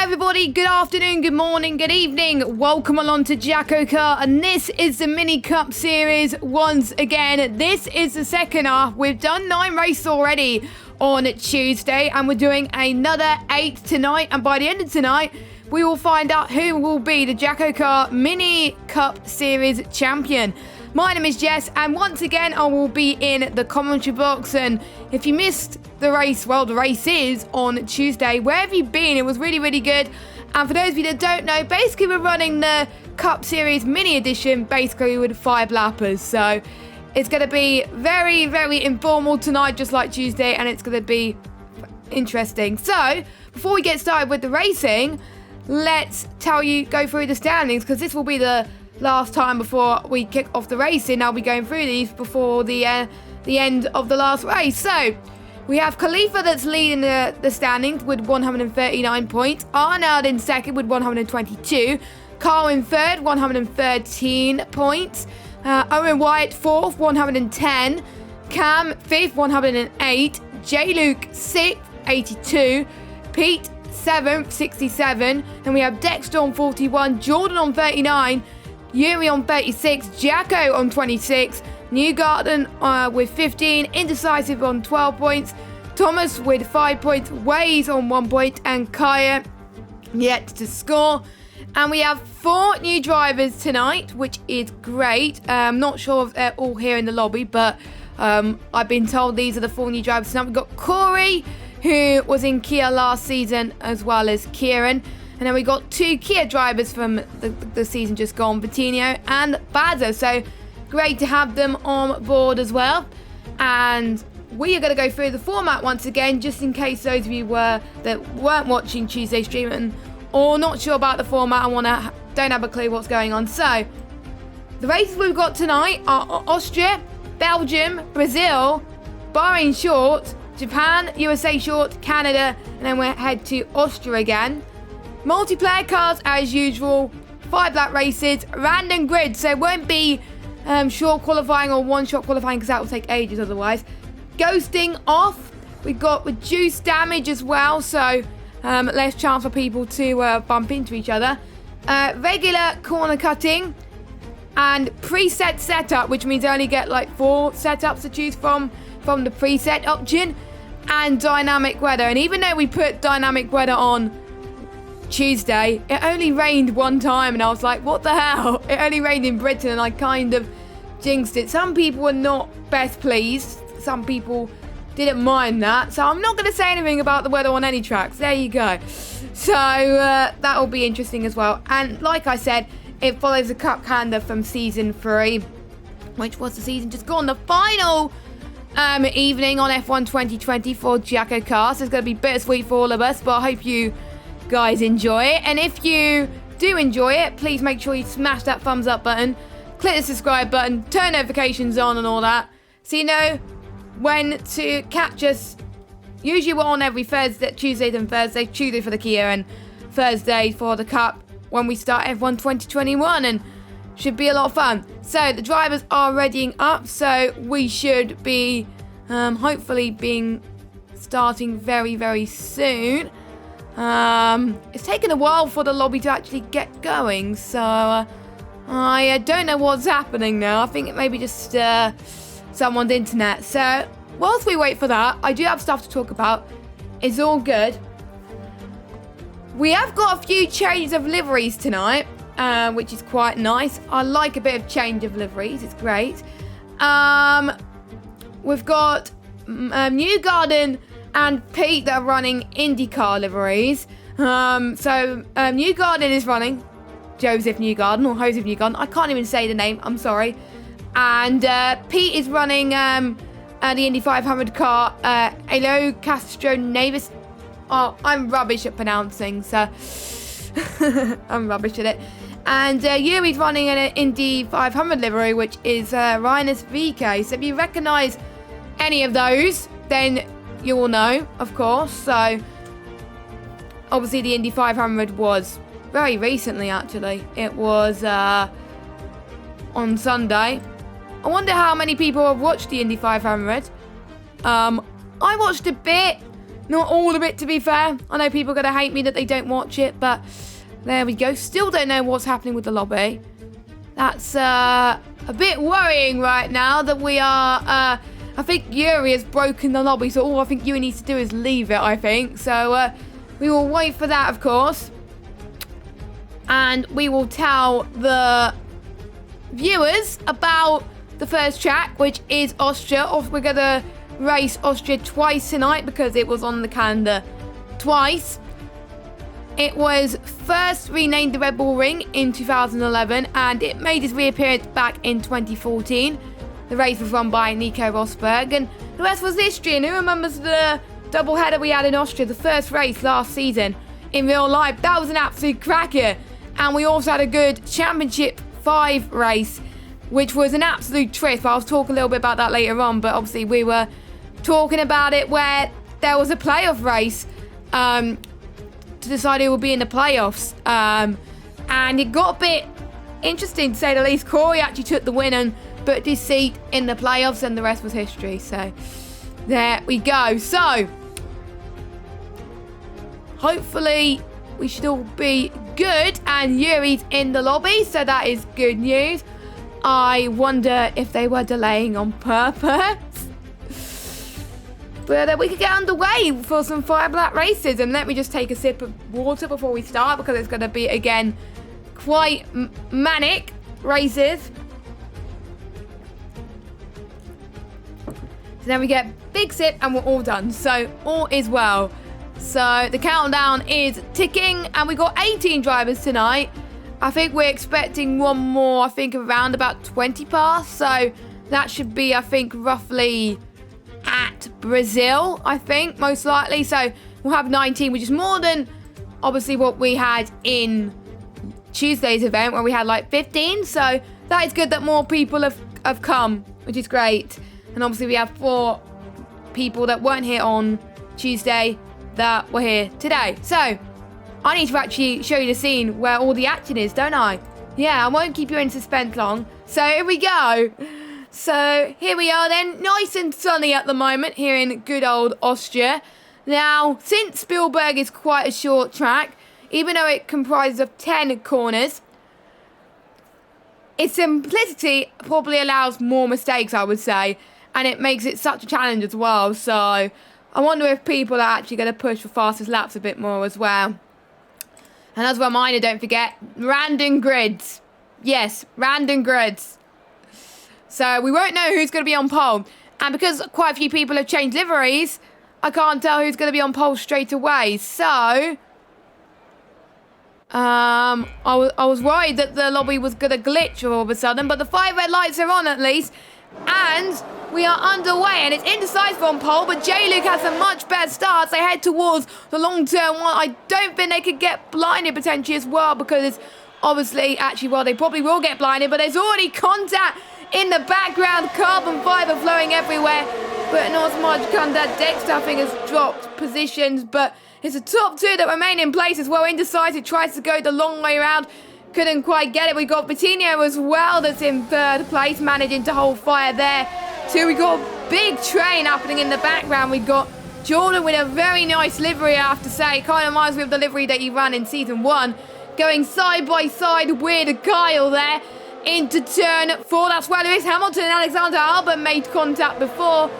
Hi everybody, good afternoon, good morning, good evening. Welcome along to JACKOCAR, and this is the Mini Cup Series once again. This is the second half. We've done 9 races already on Tuesday, and we're doing another 8 tonight. And by the end of tonight, we will find out who will be the JACKOCAR Mini Cup Series champion. My name is Jess, and once again, I will be in the commentary box. And if you missed the race, well, the race is on Tuesday. Where have you been? It was really, really good. And for those of you that don't know, basically we're running the Cup Series Mini Edition, basically with 5 lappers. So it's going to be very, very informal tonight, just like Tuesday, and it's going to be interesting. So before we get started with the racing, let's go through the standings, because this will be the last time before we kick off the racing. I'll be going through these before the end of the last race. So we have Khalifa that's leading the standings with 139 points. Arnold in second with 122. Carl in third, 113 points. Owen White fourth, 110. Cam fifth, 108. J. Luke sixth, 82. Pete seventh, 67. Then we have Dexter on 41. Jordan on 39. Yuri on 36, Jacko on 26, Newgarden with 15, Indecisive on 12 points, Thomas with 5 points, Waze on 1 point, and Kaya yet to score. And we have 4 new drivers tonight, which is great. I'm not sure if they're all here in the lobby, but I've been told these are the 4 new drivers tonight. We've got Corey, who was in Kia last season, as well as Kieran. And then we got 2 Kia drivers from the season just gone, Vitinho and Baza. So great to have them on board as well. And we are going to go through the format once again, just in case those of you that weren't watching Tuesday's stream or not sure about the format and don't have a clue what's going on. So the races we've got tonight are Austria, Belgium, Brazil, Bahrain short, Japan, USA short, Canada, and then we'll head to Austria again. Multiplayer cars as usual, 5 lap races, random grid, so it won't be short qualifying or one-shot qualifying, because that will take ages otherwise. Ghosting off, we've got reduced damage as well, so less chance for people to bump into each other. Regular corner cutting, and preset setup, which means you only get like 4 setups to choose from the preset option, and dynamic weather. And even though we put dynamic weather on Tuesday, it only rained 1 time, and I was like, what the hell? It only rained in Britain, and I kind of jinxed it. Some people were not best pleased. Some people didn't mind that. So I'm not going to say anything about the weather on any tracks. There you go. So that will be interesting as well. And like I said, it follows the Cup calendar from Season 3, which was the season just gone. The final evening on F1 2020 for JACKOCAR. So it's going to be bittersweet for all of us, but I hope you guys enjoy it. And if you do enjoy it, please make sure you smash that thumbs up button, click the subscribe button, turn notifications on and all that, so you know when to catch us. Usually we're on every Thursday, Tuesdays and Thursdays. Tuesday for the Kia and Thursday for the Cup when we start F1 2021, and should be a lot of fun. So the drivers are readying up, so we should be hopefully starting very, very soon. It's taken a while for the lobby to actually get going, so I don't know what's happening now. I think it may be just someone's internet. So whilst we wait for that, I do have stuff to talk about. It's all good. We have got a few changes of liveries tonight, which is quite nice. I like a bit of change of liveries. It's great. We've got Newgarden and Pete that are running IndyCar liveries. So Newgarden is running Joseph Newgarden, or Joseph Newgarden. I can't even say the name. I'm sorry. And Pete is running the Indy 500 car. Elo Castro Navis. Oh, I'm rubbish at pronouncing, so I'm rubbish at it. And Yuri's running an Indy 500 livery, which is Rhinus VK. So if you recognise any of those, then you will know, of course. So obviously the Indy 500 was very recently, actually. It was on Sunday. I wonder how many people have watched the Indy 500. I watched a bit. Not all of it, to be fair. I know people are going to hate me that they don't watch it, but there we go. Still don't know what's happening with the lobby. That's a bit worrying right now that we are... I think Yuri has broken the lobby, so all I think Yuri needs to do is leave it, I think. So we will wait for that, of course. And we will tell the viewers about the first track, which is Austria. We're going to race Austria twice tonight because it was on the calendar twice. It was first renamed the Red Bull Ring in 2011, and it made its reappearance back in 2014. The race was run by Nico Rosberg, and the rest was history. And who remembers the double header we had in Austria, the first race last season in real life? That was an absolute cracker. And we also had a good Championship 5 race, which was an absolute trip. I'll talk a little bit about that later on, but obviously we were talking about it where there was a playoff race to decide who would be in the playoffs. And it got a bit interesting, to say the least. Corey actually took the win and booked his seat in the playoffs, and the rest was history. So there we go. So hopefully we should all be good, and Yuri's in the lobby, so that is good news. I wonder if they were delaying on purpose. But we could get underway for some fire black races. And let me just take a sip of water before we start, because it's going to be, again, quite manic races. So then we get big sip and we're all done. So all is well. So the countdown is ticking, and we got 18 drivers tonight. I think we're expecting one more, I think around about 20 past. So that should be, I think, roughly at Brazil, I think, most likely. So we'll have 19, which is more than obviously what we had in Tuesday's event, where we had like 15. So that is good that more people have come, which is great. And obviously we have 4 people that weren't here on Tuesday that were here today. So I need to actually show you the scene where all the action is, don't I? Yeah, I won't keep you in suspense long. So here we go. So here we are then, nice and sunny at the moment here in good old Austria. Now, since Spielberg is quite a short track, even though it comprises of 10 corners, its simplicity probably allows more mistakes, I would say. And it makes it such a challenge as well. So I wonder if people are actually going to push for fastest laps a bit more as well. And as a reminder, don't forget, random grids. Yes, random grids. So we won't know who's going to be on pole. And because quite a few people have changed liveries, I can't tell who's going to be on pole straight away. So I was worried that the lobby was going to glitch all of a sudden. But the 5 red lights are on at least. And we are underway, and it's indecisive on pole, but J-Luke has a much better start. They head towards the long-term one. I don't think they could get blinded potentially as well, because it's obviously, actually, well, they probably will get blinded, but there's already contact in the background, carbon fibre flowing everywhere, but not as much contact. Dexter, I think, has dropped positions, but it's the top 2 that remain in place as well. Indecisive tries to go the long way around. Couldn't quite get it. We got Bettino as well that's in 3rd place, managing to hold fire there. So we got a big train happening in the background. We got Jordan with a very nice livery, I have to say. Kind of reminds me of the livery that he ran in Season 1. Going side by side with Kyle there into turn 4. That's where Lewis Hamilton and Alexander Albon made contact before.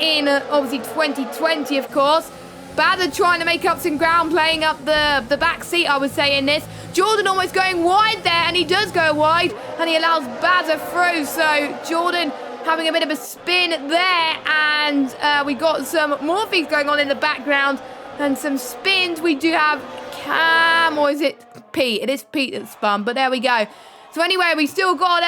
In obviously 2020, of course. Bader trying to make up some ground, playing up the back seat, I would say, in this. Jordan almost going wide there, and he does go wide, and he allows Bader through. So Jordan having a bit of a spin there, and we got some more things going on in the background, and some spins. We do have Cam, or is it Pete? It is Pete that spun, but there we go. So anyway, we still got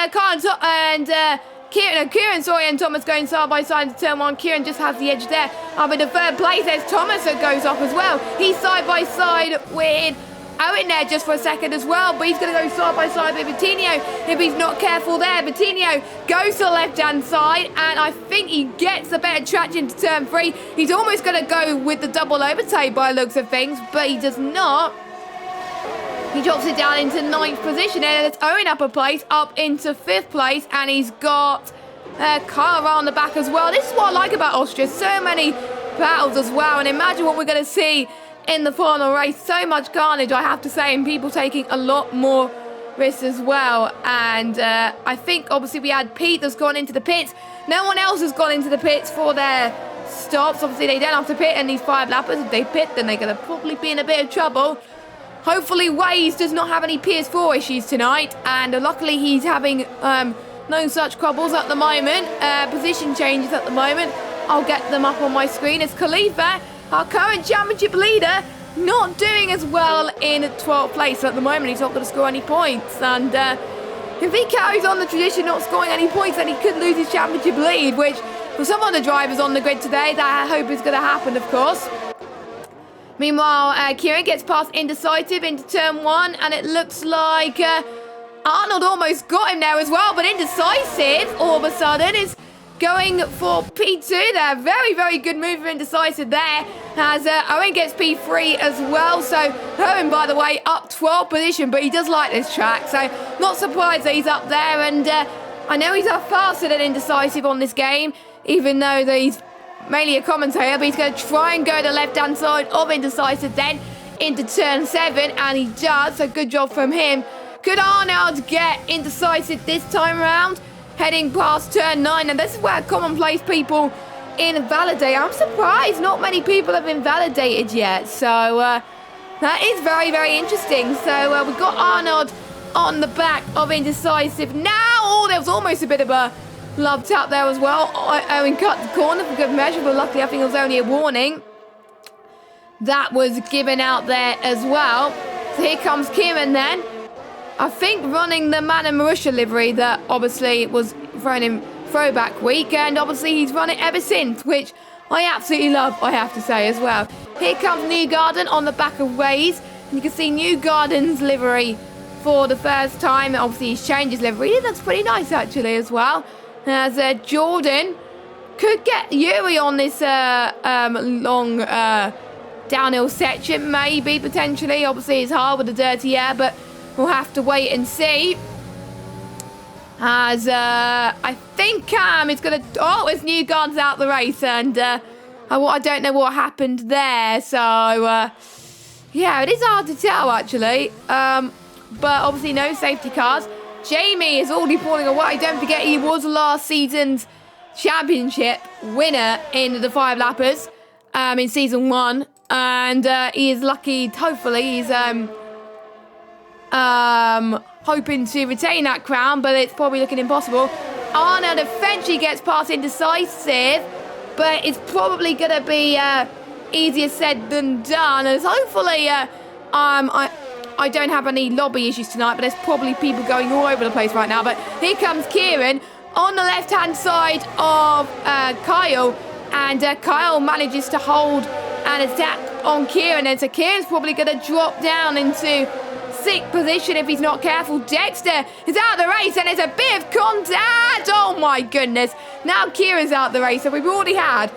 Kieran, and Thomas going side by side into turn 1. Kieran just has the edge there. Up in the 3rd place, there's Thomas that goes off as well. He's side by side with Owen there just for a second as well, but he's going to go side by side with Bettino if he's not careful there. Bettino goes to the left-hand side, and I think he gets a better traction to turn 3. He's almost going to go with the double overtake by the looks of things, but he does not. He drops it down into 9th position, and it's Owen up a place, up into 5th place, and he's got Kara on the back as well. This is what I like about Austria. So many battles as well. And imagine what we're going to see in the final race. So much carnage, I have to say, and people taking a lot more risks as well. And I think obviously we had Pete that's gone into the pits. No one else has gone into the pits for their stops. Obviously they don't have to pit in these 5 lappers. If they pit, then they're going to probably be in a bit of trouble. Hopefully Waze does not have any PS4 issues tonight, and luckily he's having no such troubles at the moment. Position changes at the moment. I'll get them up on my screen. It's Khalifa, our current championship leader, not doing as well in 12th place at the moment. He's not going to score any points, and if he carries on the tradition not scoring any points, then he could lose his championship lead, which for some of the drivers on the grid today, that I hope is going to happen, of course. Meanwhile, Kieran gets past Indecisive into turn 1, and it looks like Arnold almost got him there as well, but Indecisive all of a sudden is going for P2 there. Very, very good move for Indecisive there, as Owen gets P3 as well. So Owen, by the way, up 12th position, but he does like this track, so not surprised that he's up there. And I know he's faster than Indecisive on this game, even though he's mainly a commentator, but he's going to try and go to the left-hand side of Indecisive then into turn 7, and he does, so good job from him. Could Arnold get Indecisive this time around? Heading past turn 9, and this is where commonplace people invalidate. I'm surprised not many people have invalidated yet, so that is very, very interesting. So we've got Arnold on the back of Indecisive now. Oh, there was almost a bit of a love tap there as well. Owen cut the corner for good measure, but luckily I think it was only a warning that was given out there as well. So here comes Kieran then. I think running the Man and Marussia livery that obviously was thrown in throwback week, and obviously he's run it ever since, which I absolutely love, I have to say as well. Here comes Newgarden on the back of Waze, and you can see Newgarden's livery for the first time. Obviously he's changed his livery. It looks pretty nice actually as well. As Jordan could get Yuri on this long downhill section, maybe, potentially. Obviously it's hard with the dirty air, but we'll have to wait and see. As I think Cam is going to... Oh, it's Newgarden's out the race, and I don't know what happened there. So, yeah, it is hard to tell, actually. But obviously no safety cars. Jamie is already falling away. Don't forget, he was last season's championship winner in the 5 lappers in season 1. And he is lucky, hopefully, he's hoping to retain that crown, but it's probably looking impossible. Arnold eventually gets past Indecisive, but it's probably going to be easier said than done, as hopefully I don't have any lobby issues tonight, but there's probably people going all over the place right now. But here comes Kieran on the left-hand side of Kyle, and Kyle manages to hold an attack on Kieran, and so Kieran's probably going to drop down into 6th position if he's not careful. Dexter is out of the race, and there's a bit of contact. Oh my goodness. Now Kieran's out of the race, so we've already had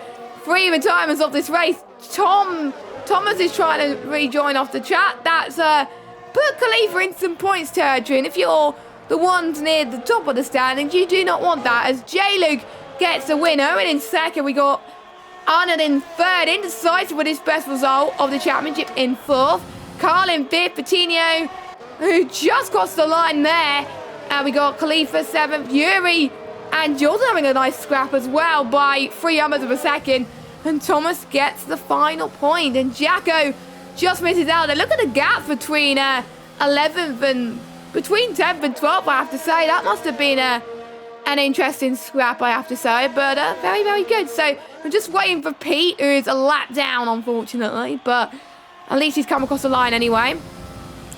3 retirements of this race. Thomas is trying to rejoin off the chat. That's put Khalifa in some points territory, and if you're the ones near the top of the standings, you do not want that, as J-Luke gets the winner. And in second we got Arnold in 3rd, Indecisive with his best result of the championship in 4th. Carl in 5th, Patino, who just crossed the line there. And we got Khalifa 7th, Yuri and Jordan having a nice scrap as well by 300 of a second. And Thomas gets the final point, and Jacko just misses out there. Look at the gap between 11th and between 10th and 12th, I have to say. That must have been an interesting scrap, I have to say, but very, very good. So I'm just waiting for Pete, who is a lap down, unfortunately, but at least he's come across the line anyway.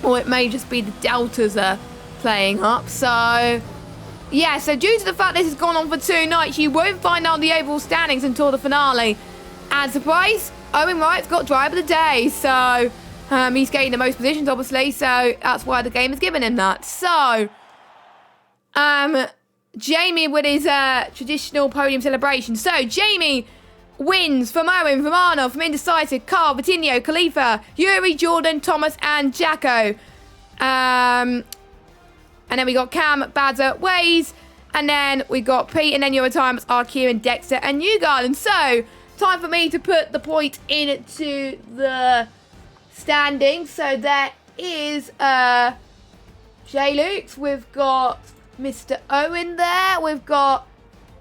Or it may just be the deltas playing up. So, yeah, so due to the fact this has gone on for 2 nights, you won't find out the overall standings until the finale. And surprise, Owen Wright's got driver of the day. So, he's getting the most positions, obviously. So, that's why the game has given him that. So, Jamie with his traditional podium celebration. So, Jamie wins from Owen, from Arnold, from Indecisive, Carl, Vitinho, Khalifa, Yuri, Jordan, Thomas, and Jacko. And then we got Cam, Badzer, Waze, and then we got Pete, and then your retirements are Kieran, Dexter, and Newgarden. So, time for me to put the point into the standing. So there is J. Luke's. We've got Mr. Owen there. We've got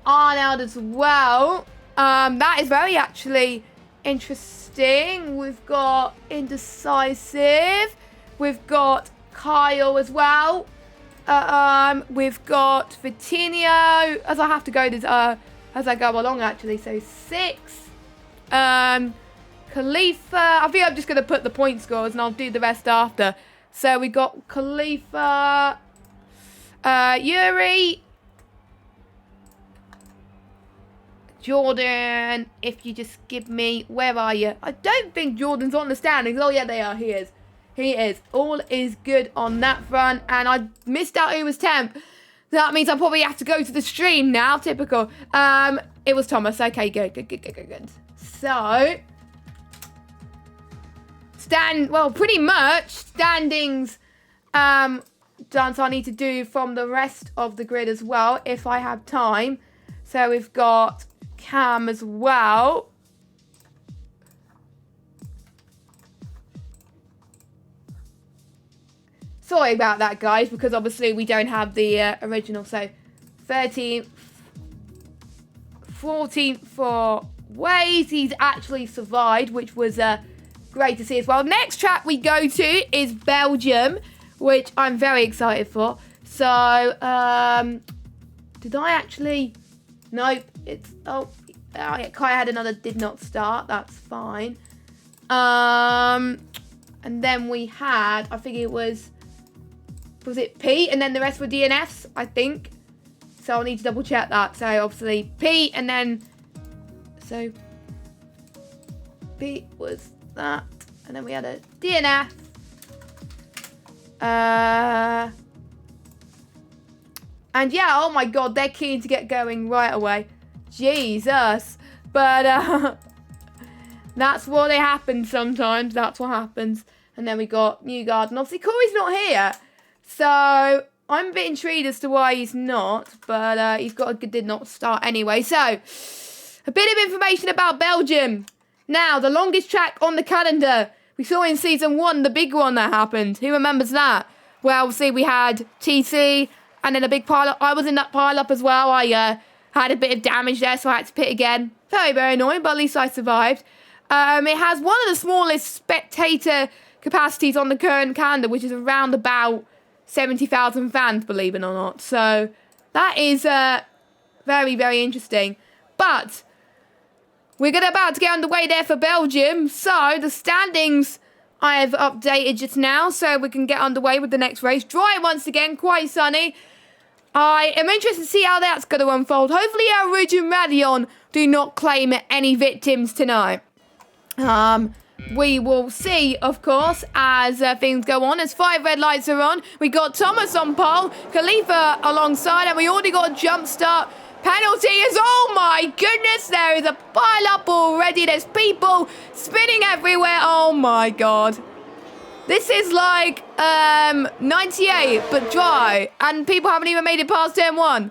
Arnold as well. That is very actually interesting. We've got Indecisive. We've got Kyle as well. We've got Vitinho, as I have to go this, as I go along actually. So 6. Khalifa. I think I'm just going to put the point scores and I'll do the rest after. So we got Khalifa, Yuri, Jordan. If you just give me, where are you? I don't think Jordan's on the standings. Oh yeah, they are. He is. He is. All is good on that front. And I missed out who was 10th. That means I probably have to go to the stream now. Typical. It was Thomas. Okay, good. So, pretty much standings done. So I need to do from the rest of the grid as well, if I have time. So we've got Cam as well. Sorry about that, guys, because obviously we don't have the original. So 13th, 14th for Waze. He's actually survived, which was great to see as well. Next track we go to is Belgium, which I'm very excited for. So, did I actually? Nope. It's yeah, Kai had another did not start. That's fine. And then we had, I think it was it P, and then the rest were DNFs, I think. So I'll need to double check that. So obviously P, and then so P was that, and then we had a DNF. And yeah, oh my god, they're keen to get going right away. Jesus. But that's what happens sometimes. That's what happens. And then we got Newgard, and obviously Corey's not here. So I'm a bit intrigued as to why he's not, but he's got a good did not start anyway. So a bit of information about Belgium. Now, the longest track on the calendar. We saw in season 1 the big one that happened. Who remembers that? Well, obviously we had TC and then a big pile-up. I was in that pile-up as well. I had a bit of damage there, so I had to pit again. Very, very annoying, but at least I survived. It has one of the smallest spectator capacities on the current calendar, which is around about 70,000 fans, believe it or not. So that is very, very interesting. But we're about to get underway there for Belgium. So the standings I have updated just now, so we can get underway with the next race. Dry once again, quite sunny. I am interested to see how that's going to unfold. Hopefully our Rouge and Radion do not claim any victims tonight. We will see, of course, as things go on. As 5 red lights are on, we got Thomas on pole, Khalifa alongside, and we already got a jump start. Penalty is, oh my goodness, there is a pile up already. There's people spinning everywhere. Oh my god. This is like 98, but dry, and people haven't even made it past turn 1.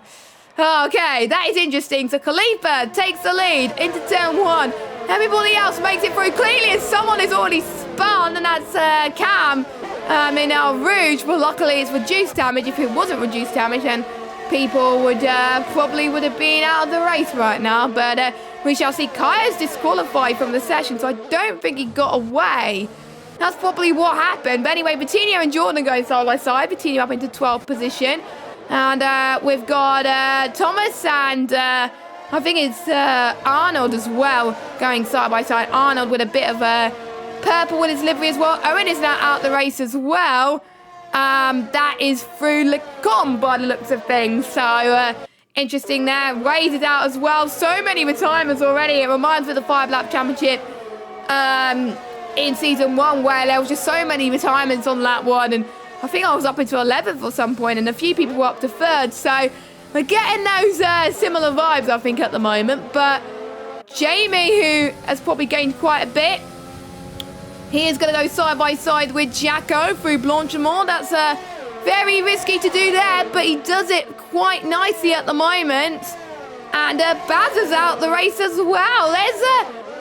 Okay, that is interesting. So Khalifa takes the lead into turn 1. Everybody else makes it through cleanly, and someone is already spun, and that's Cam in our Rouge. But luckily it's reduced damage. If it wasn't reduced damage, then people would probably would have been out of the race right now. But we shall see. Kaya's disqualified from the session, so I don't think he got away. That's probably what happened. But anyway, Vitinho and Jordan going side by side. Vitinho up into 12th position. And we've got Thomas and I think it's Arnold as well going side by side. Arnold with a bit of purple with his livery as well. Owen is now out the race as well. That is through Lecom by the looks of things. So interesting there. Waze is out as well. So many retirements already. It reminds me of the 5-lap championship in season 1, where there was just so many retirements on lap 1, and I think I was up into 11th at some point, and a few people were up to 3rd. So we're getting those similar vibes, I think, at the moment. But Jamie, who has probably gained quite a bit, he is going to go side by side with Jacko through Blanchimont. That's very risky to do there, but he does it quite nicely at the moment. And Baz is out the race as well. There's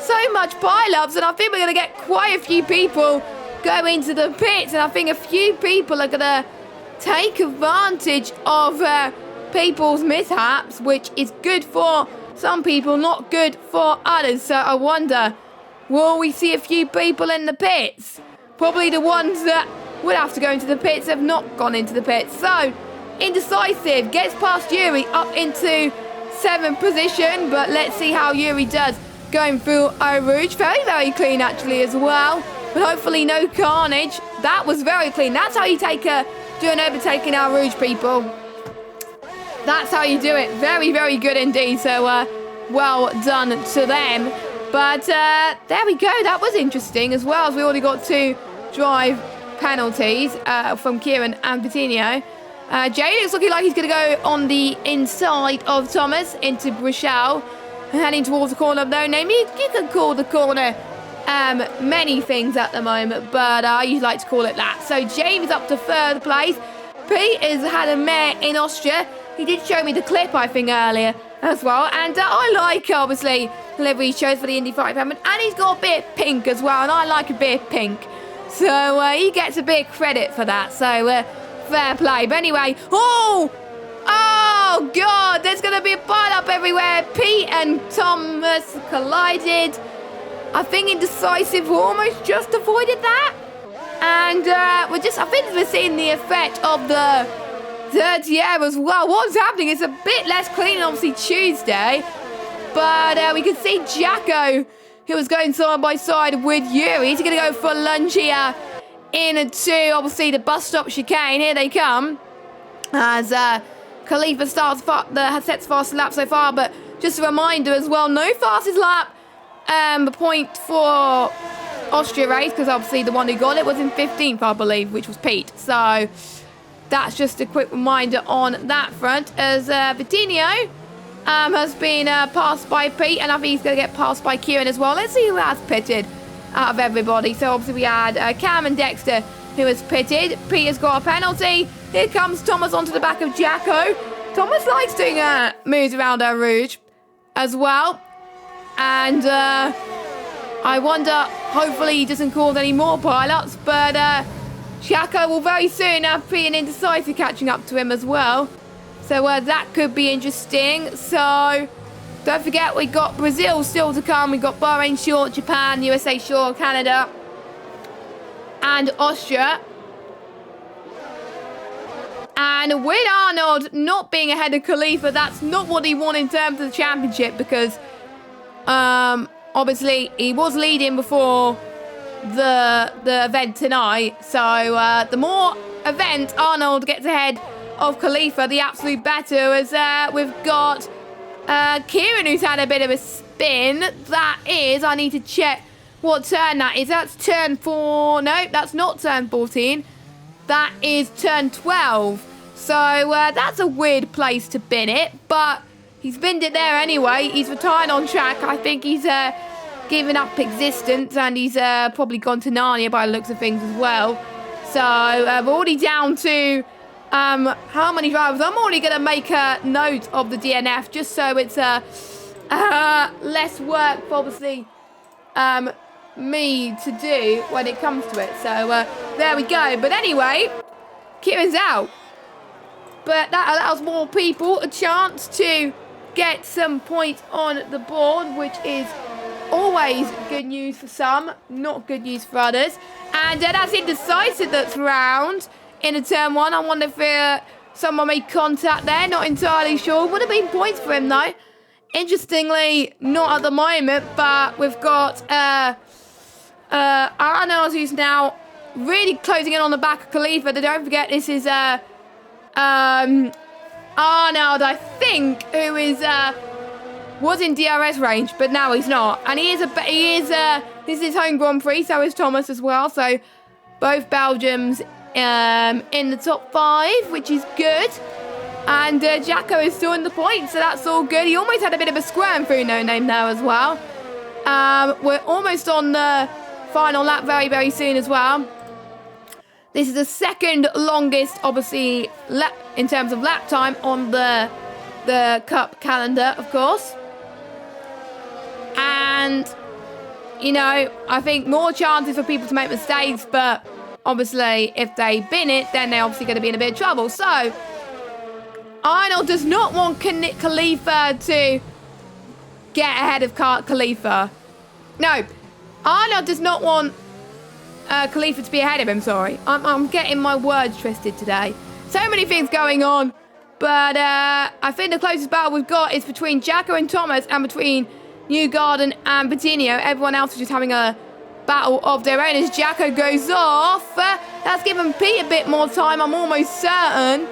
so much pile-ups, and I think we're going to get quite a few people go into the pits, and I think a few people are going to take advantage of people's mishaps, which is good for some people, not good for others. So I wonder, will we see a few people in the pits? Probably the ones that would have to go into the pits have not gone into the pits. So, Indecisive gets past Yuri up into 7th position, but let's see how Yuri does going through Eau Rouge. Very, very clean actually as well, but hopefully no carnage. That was very clean. That's how you do an overtaking Eau Rouge, people. That's how you do it. Very, very good indeed. So, well done to them. But there we go. That was interesting as well, as we already got 2 drive penalties from Kieran and Coutinho. Jay looks looking like he's going to go on the inside of Thomas into Bruchel, heading towards the corner of no name. You can call the corner many things at the moment, but I usually like to call it that. So James up to 3rd place. Pete has had a mare in Austria. He did show me the clip, I think, earlier as well. And I like, obviously, the livery he chose for the Indy 500. And he's got a bit of pink as well, and I like a bit of pink. So he gets a bit of credit for that. So fair play. But anyway, oh God, there's going to be a pile-up everywhere. Pete and Thomas collided. I think Indecisive almost just avoided that. And I think we're seeing the effect of the dirty air as well. What's happening? It's a bit less clean, obviously, Tuesday. But we can see Jacko, who was going side by side with Yuri. He's going to go for a lunge here into, obviously, the bus stop chicane. Here they come. As Khalifa sets fast lap so far. But just a reminder as well, no fastest lap point for Austria race, because obviously the one who got it was in 15th, I believe, which was Pete. So that's just a quick reminder on that front, as Vitinho has been passed by Pete, and I think he's going to get passed by Kieran as well. Let's see who has pitted out of everybody. So obviously we had Cam and Dexter, who has pitted. Pete has got a penalty. Here comes Thomas onto the back of Jacko. Thomas likes doing moves around Eau Rouge as well. And I wonder, hopefully he doesn't cause any more pile-ups, but Jacko will very soon have Pete and Indecisive catching up to him as well. So that could be interesting. So don't forget, we got Brazil still to come. We got Bahrain short, Japan, USA short, Canada, and Austria. And with Arnold not being ahead of Khalifa, that's not what he won in terms of the championship, because obviously he was leading before the event tonight. So the more event Arnold gets ahead of Khalifa, the absolute better, as we've got Kieran, who's had a bit of a spin. That is, I need to check what turn that is. That's turn 4. No, that's not turn 14. That is turn 12. So that's a weird place to bin it, but he's binned it there anyway. He's retired on track. I think he's given up existence, and he's probably gone to Narnia by the looks of things as well. So we're already down to how many drivers. I'm already going to make a note of the DNF, just so it's less work for, obviously, me to do when it comes to it. So there we go. But anyway, Kieran's out. But that allows more people a chance to get some points on the board, which is always good news for some, not good news for others. And that's Indecisive that's round in turn 1. I wonder if someone made contact there. Not entirely sure. Would have been points for him, though. Interestingly, not at the moment, but we've got Arnold, who's now really closing in on the back of Khalifa. Don't forget, this is Arnold, I think, who is was in DRS range, but now he's not. And this is his home Grand Prix, so is Thomas as well. So both Belgians in the top 5, which is good. And Jacko is still in the points, so that's all good. He almost had a bit of a squirm through No Name now as well. We're almost on the final lap very, very soon as well. This is the second longest, obviously, lap in terms of lap time on the Cup calendar, of course. And you know, I think more chances for people to make mistakes, but obviously if they bin it, then they're obviously going to be in a bit of trouble. So, Arnold does not want Khalifa to get ahead of Khalifa. No, Arnold does not want Khalifa to be ahead of him, sorry. I'm getting my words twisted today. So many things going on. But I think the closest battle we've got is between Jacko and Thomas and between Newgarden and Patino. Everyone else is just having a battle of their own as Jacko goes off. That's given Pete a bit more time, I'm almost certain.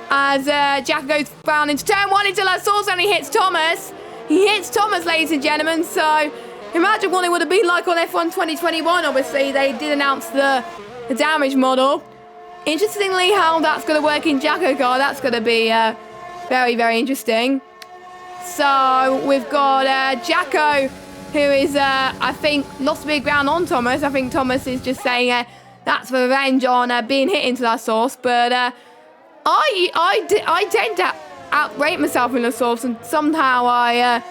As Jacko goes down into turn one until that sauce only hits Thomas. He hits Thomas, ladies and gentlemen. So imagine what it would have been like on F1 2021. Obviously, they did announce the damage model. Interestingly, how that's going to work in JACKOCAR, that's going to be very, very interesting. So we've got Jacko, who is, I think, lost a big ground on Thomas. I think Thomas is just saying that's for revenge on being hit into that sauce. But I tend to outrate myself in the sauce, and somehow I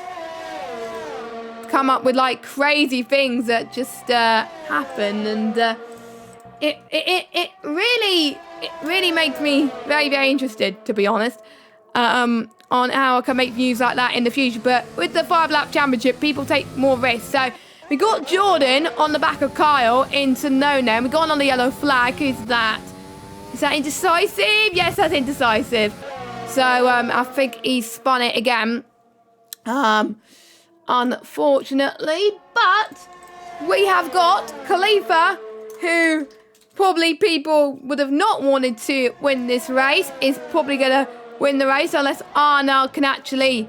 come up with like crazy things that just happen, and it really makes me very, very interested, to be honest, on how I can make views like that in the future. But with the 5-lap championship, people take more risks. So we got Jordan on the back of Kyle into no-name. We got on the yellow flag. Who's that? Is that indecisive? Yes, that's indecisive. So I think he spun it again, unfortunately. But we have got Khalifa, who probably people would have not wanted to win this race, is probably going to win the race unless Arnold can actually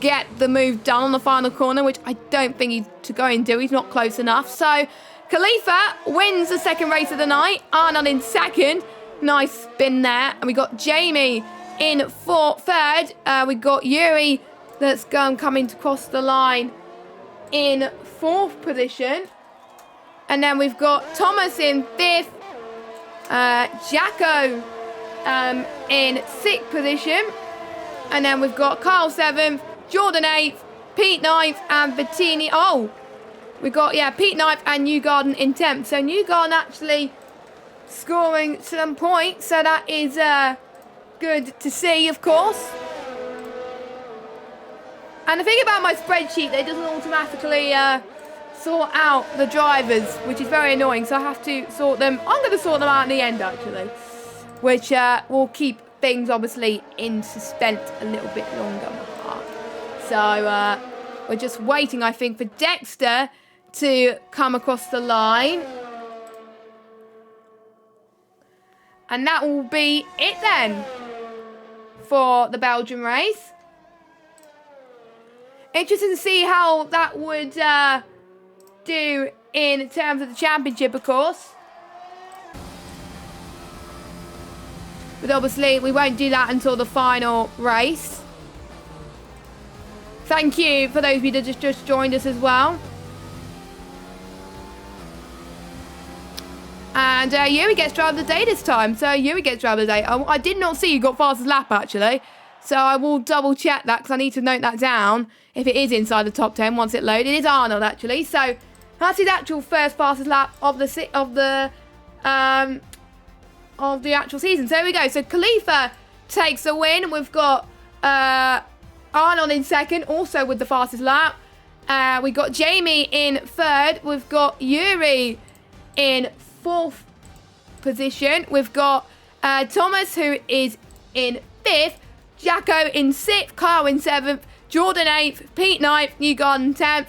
get the move done on the final corner, which I don't think he's to go and do. He's not close enough. So Khalifa wins the second race of the night. Arnold in second. Nice spin there. And we got Jamie in third. We got Yuri that's coming to cross the line in fourth position. And then we've got Thomas in fifth, Jacko in sixth position. And then we've got Carl seventh, Jordan eighth, Pete ninth, and Bettini. Oh, we've got, Pete ninth and Newgarden in 10th. So Newgarden actually scoring some points. So that is good to see, of course. And the thing about my spreadsheet, it doesn't automatically sort out the drivers, which is very annoying, so I have to sort them. I'm going to sort them out in the end, actually, which will keep things obviously in suspense a little bit longer. So we're just waiting, I think, for Dexter to come across the line, and that will be it then for the Belgian race. Interesting to see how that would do in terms of the championship, of course. But obviously, we won't do that until the final race. Thank you for those of you that just joined us as well. And Yuri gets driver of the day this time. So Yuri gets driver of the day. I did not see you got fastest lap, actually. So I will double check that because I need to note that down if it is inside the top 10 once it loads. It is Arnold, actually. So that's his actual first fastest lap of the actual season. So there we go. So Khalifa takes a win. We've got Arnold in second, also with the fastest lap. We got Jamie in third. We've got Yuri in fourth position. We've got Thomas, who is in fifth. Jacko in sixth. Kyle in seventh. Jordan eighth. Pete ninth. Newgarden 10th.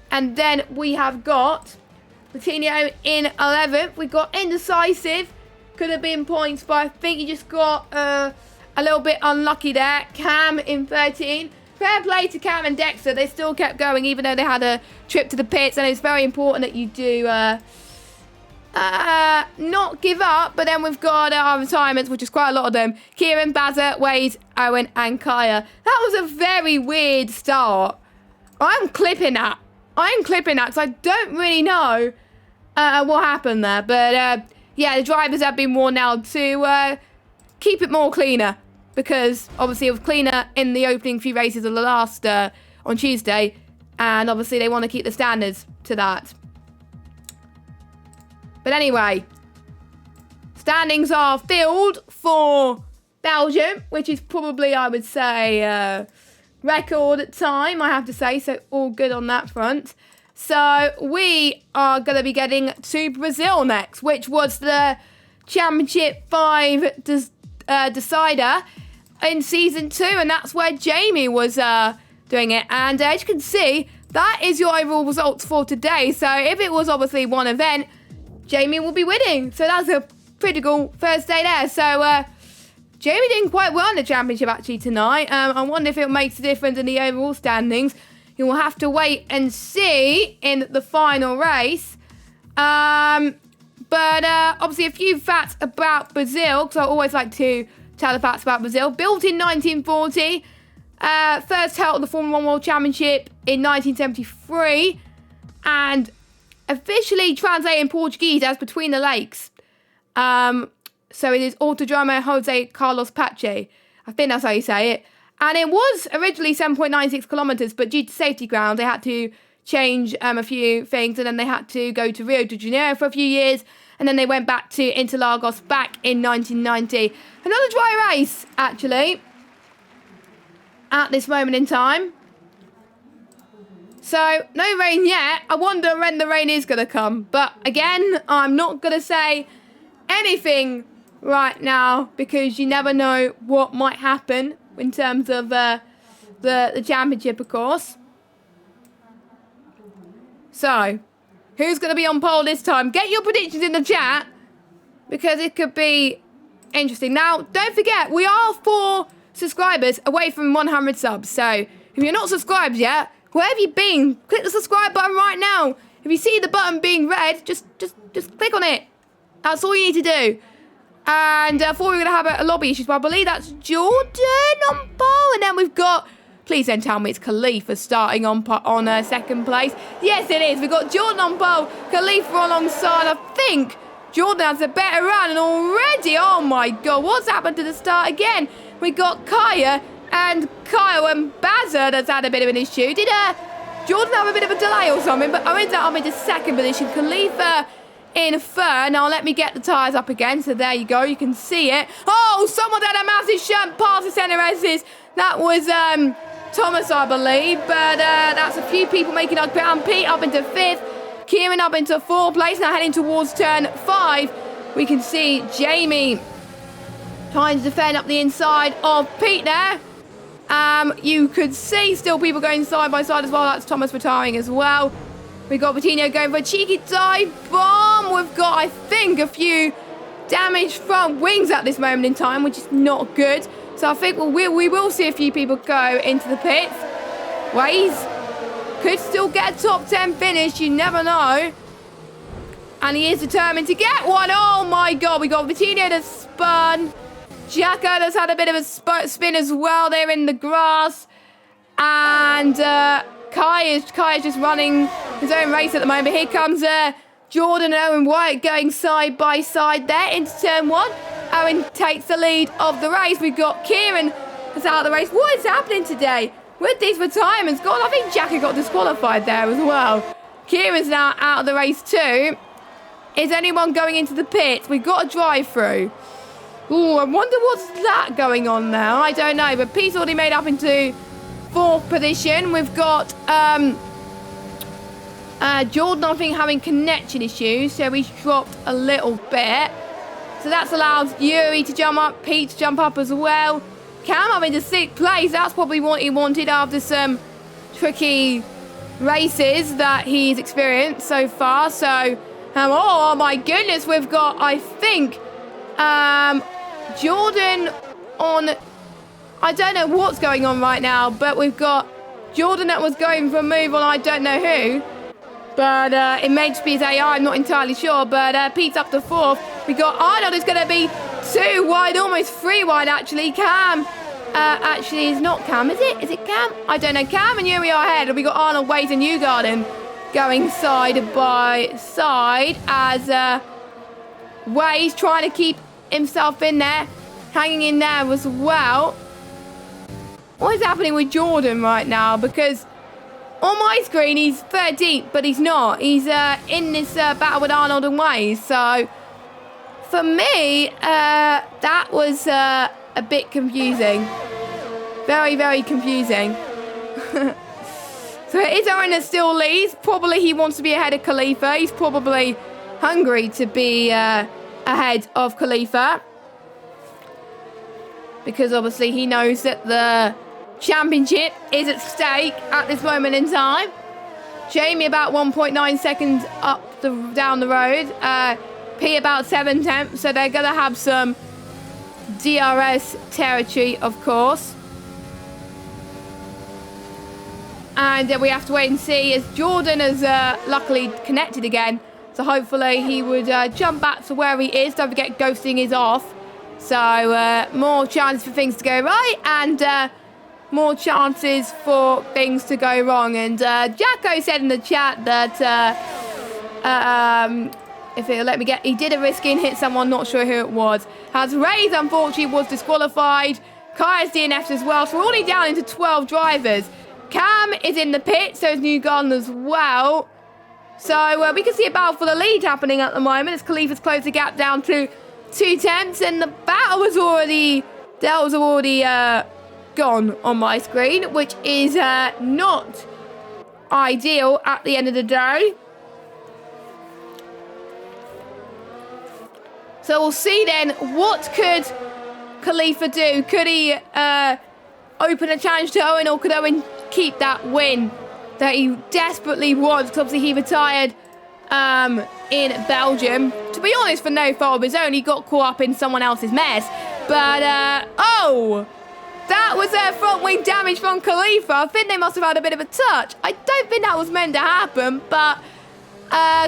And then we have got Coutinho in 11th. We've got indecisive. Could have been points, but I think he just got a little bit unlucky there. Cam in 13th. Fair play to Cam and Dexter. They still kept going even though they had a trip to the pits. And it's very important that you do not give up. But then we've got our retirements, which is quite a lot of them. Kieran, Bazza, Wade, Owen and Kaya. That was a very weird start. I'm clipping that because I don't really know what happened there. But yeah, the drivers have been worn out to keep it more cleaner. Because obviously it was cleaner in the opening few races of the last on Tuesday. And obviously they want to keep the standards to that. But anyway, standings are filled for Belgium, which is probably, I would say, record time, I have to say. So all good on that front. So we are going to be getting to Brazil next, which was the Championship 5 decider in Season 2. And that's where Jamie was doing it. And as you can see, that is your overall results for today. So if it was obviously one event, Jamie will be winning. So that's a pretty cool first day there. So Jamie doing quite well in the championship actually tonight. I wonder if it makes a difference in the overall standings. You will have to wait and see in the final race. But obviously a few facts about Brazil, because I always like to tell the facts about Brazil. Built in 1940. First held the Formula 1 World Championship in 1973. And officially translated in Portuguese as Between the Lakes. So it is Autodromo Jose Carlos Pache. I think that's how you say it. And it was originally 7.96 kilometres, but due to safety grounds, they had to change a few things, and then they had to go to Rio de Janeiro for a few years, and then they went back to Interlagos back in 1990. Another dry race, actually, at this moment in time. So, no rain yet. I wonder when the rain is going to come. But again, I'm not going to say anything right now, because you never know what might happen in terms of the championship, of course. So, who's going to be on pole this time? Get your predictions in the chat, because it could be interesting. Now, don't forget, we are 4 subscribers away from 100 subs. So, if you're not subscribed yet, where have you been? Click the subscribe button right now. If you see the button being red, just click on it. That's all you need to do. And I thought we were going to have a lobby issue, but I believe that's Jordan on pole. And then we've got, please don't tell me it's Khalifa starting on second place. Yes, it is. We've got Jordan on pole, Khalifa alongside. I think Jordan has a better run. And already, oh my God, what's happened to the start again? We got Kaya and Kyle and Bazard has had a bit of an issue. Did Jordan have a bit of a delay or something? But I'm into second position. Khalifa in third. Now let me get the tyres up again. So there you go. You can see it. Oh, someone had a massive shunt past the centre S's. That was Thomas, I believe. But that's a few people making up ground. Pete up into fifth. Kieran up into fourth place. Now heading towards turn 5. We can see Jamie trying to defend up the inside of Pete there. You could see still people going side by side as well. That's Thomas retiring as well. We've got Vitinho going for a cheeky dive bomb. We've got, I think, a few damaged front wings at this moment in time, which is not good. So I think we will see a few people go into the pits. Waze could still get a top 10 finish. You never know. And he is determined to get one. Oh, my God. We got Vitinho that spun. Jacko has had a bit of a spin as well there in the grass. And Kai is just running his own race at the moment. Here comes Jordan and Owen White going side by side there into turn 1. Owen takes the lead of the race. We've got Kieran that's out of the race. What is happening today with these retirements? God, I think Jacko got disqualified there as well. Kieran's now out of the race too. Is anyone going into the pits? We've got a drive-through. Ooh, I wonder what's that going on now. I don't know, but Pete's already made up into 4th position. We've got Jordan, I think, having connection issues, so he's dropped a little bit. So that's allowed Yuri to jump up, Pete to jump up as well. Cam up into 6th place. That's probably what he wanted after some tricky races that he's experienced so far. So, oh my goodness, we've got, I think, Jordan on, I don't know what's going on right now, but we've got Jordan that was going for a move on I don't know who. But it may just be his AI, I'm not entirely sure. But Pete's up to 4th. We got Arnold is going to be 2 wide, almost 3 wide actually. Cam actually is not Cam, is it? Is it Cam? I don't know. Cam and Yuri are ahead. And we got Arnold, Waze and Newgarden going side by side as Waze trying to keep himself in there, hanging in there as well. What is happening with Jordan right now? Because on my screen, he's 13th, but he's not. He's in this battle with Arnold and Waze. So, for me, that was a bit confusing. Very, very confusing. So, it is Owen that still leads. Probably he wants to be ahead of Khalifa. He's probably hungry to be ahead of Khalifa. Because, obviously, he knows that the championship is at stake at this moment in time. Jamie about 1.9 seconds down the road. P about 7/10, so they're going to have some DRS territory, of course. And we have to wait and see as Jordan has luckily connected again. So hopefully he would jump back to where he is. Don't forget, ghosting is off. So more chances for things to go right and more chances for things to go wrong. And Jacko said in the chat that if it'll let me get, he did a risk in, hit someone, not sure who it was. As Ray's unfortunately was disqualified. Kaya's DNF'd as well. So we're only down into 12 drivers. Cam is in the pit, so is Newgarden as well. So we can see a battle for the lead happening at the moment as Khalifa's closed the gap down to 2/10, and the battle was already gone on my screen, which is not ideal at the end of the day. So we'll see then, what could Khalifa do? Could he open a challenge to Owen, or could Owen keep that win that he desperately wants? Because obviously he retired in Belgium, to be honest, for no fault of his own. He got caught up in someone else's mess. But, oh! That was front wing damage from Khalifa. I think they must have had a bit of a touch. I don't think that was meant to happen, but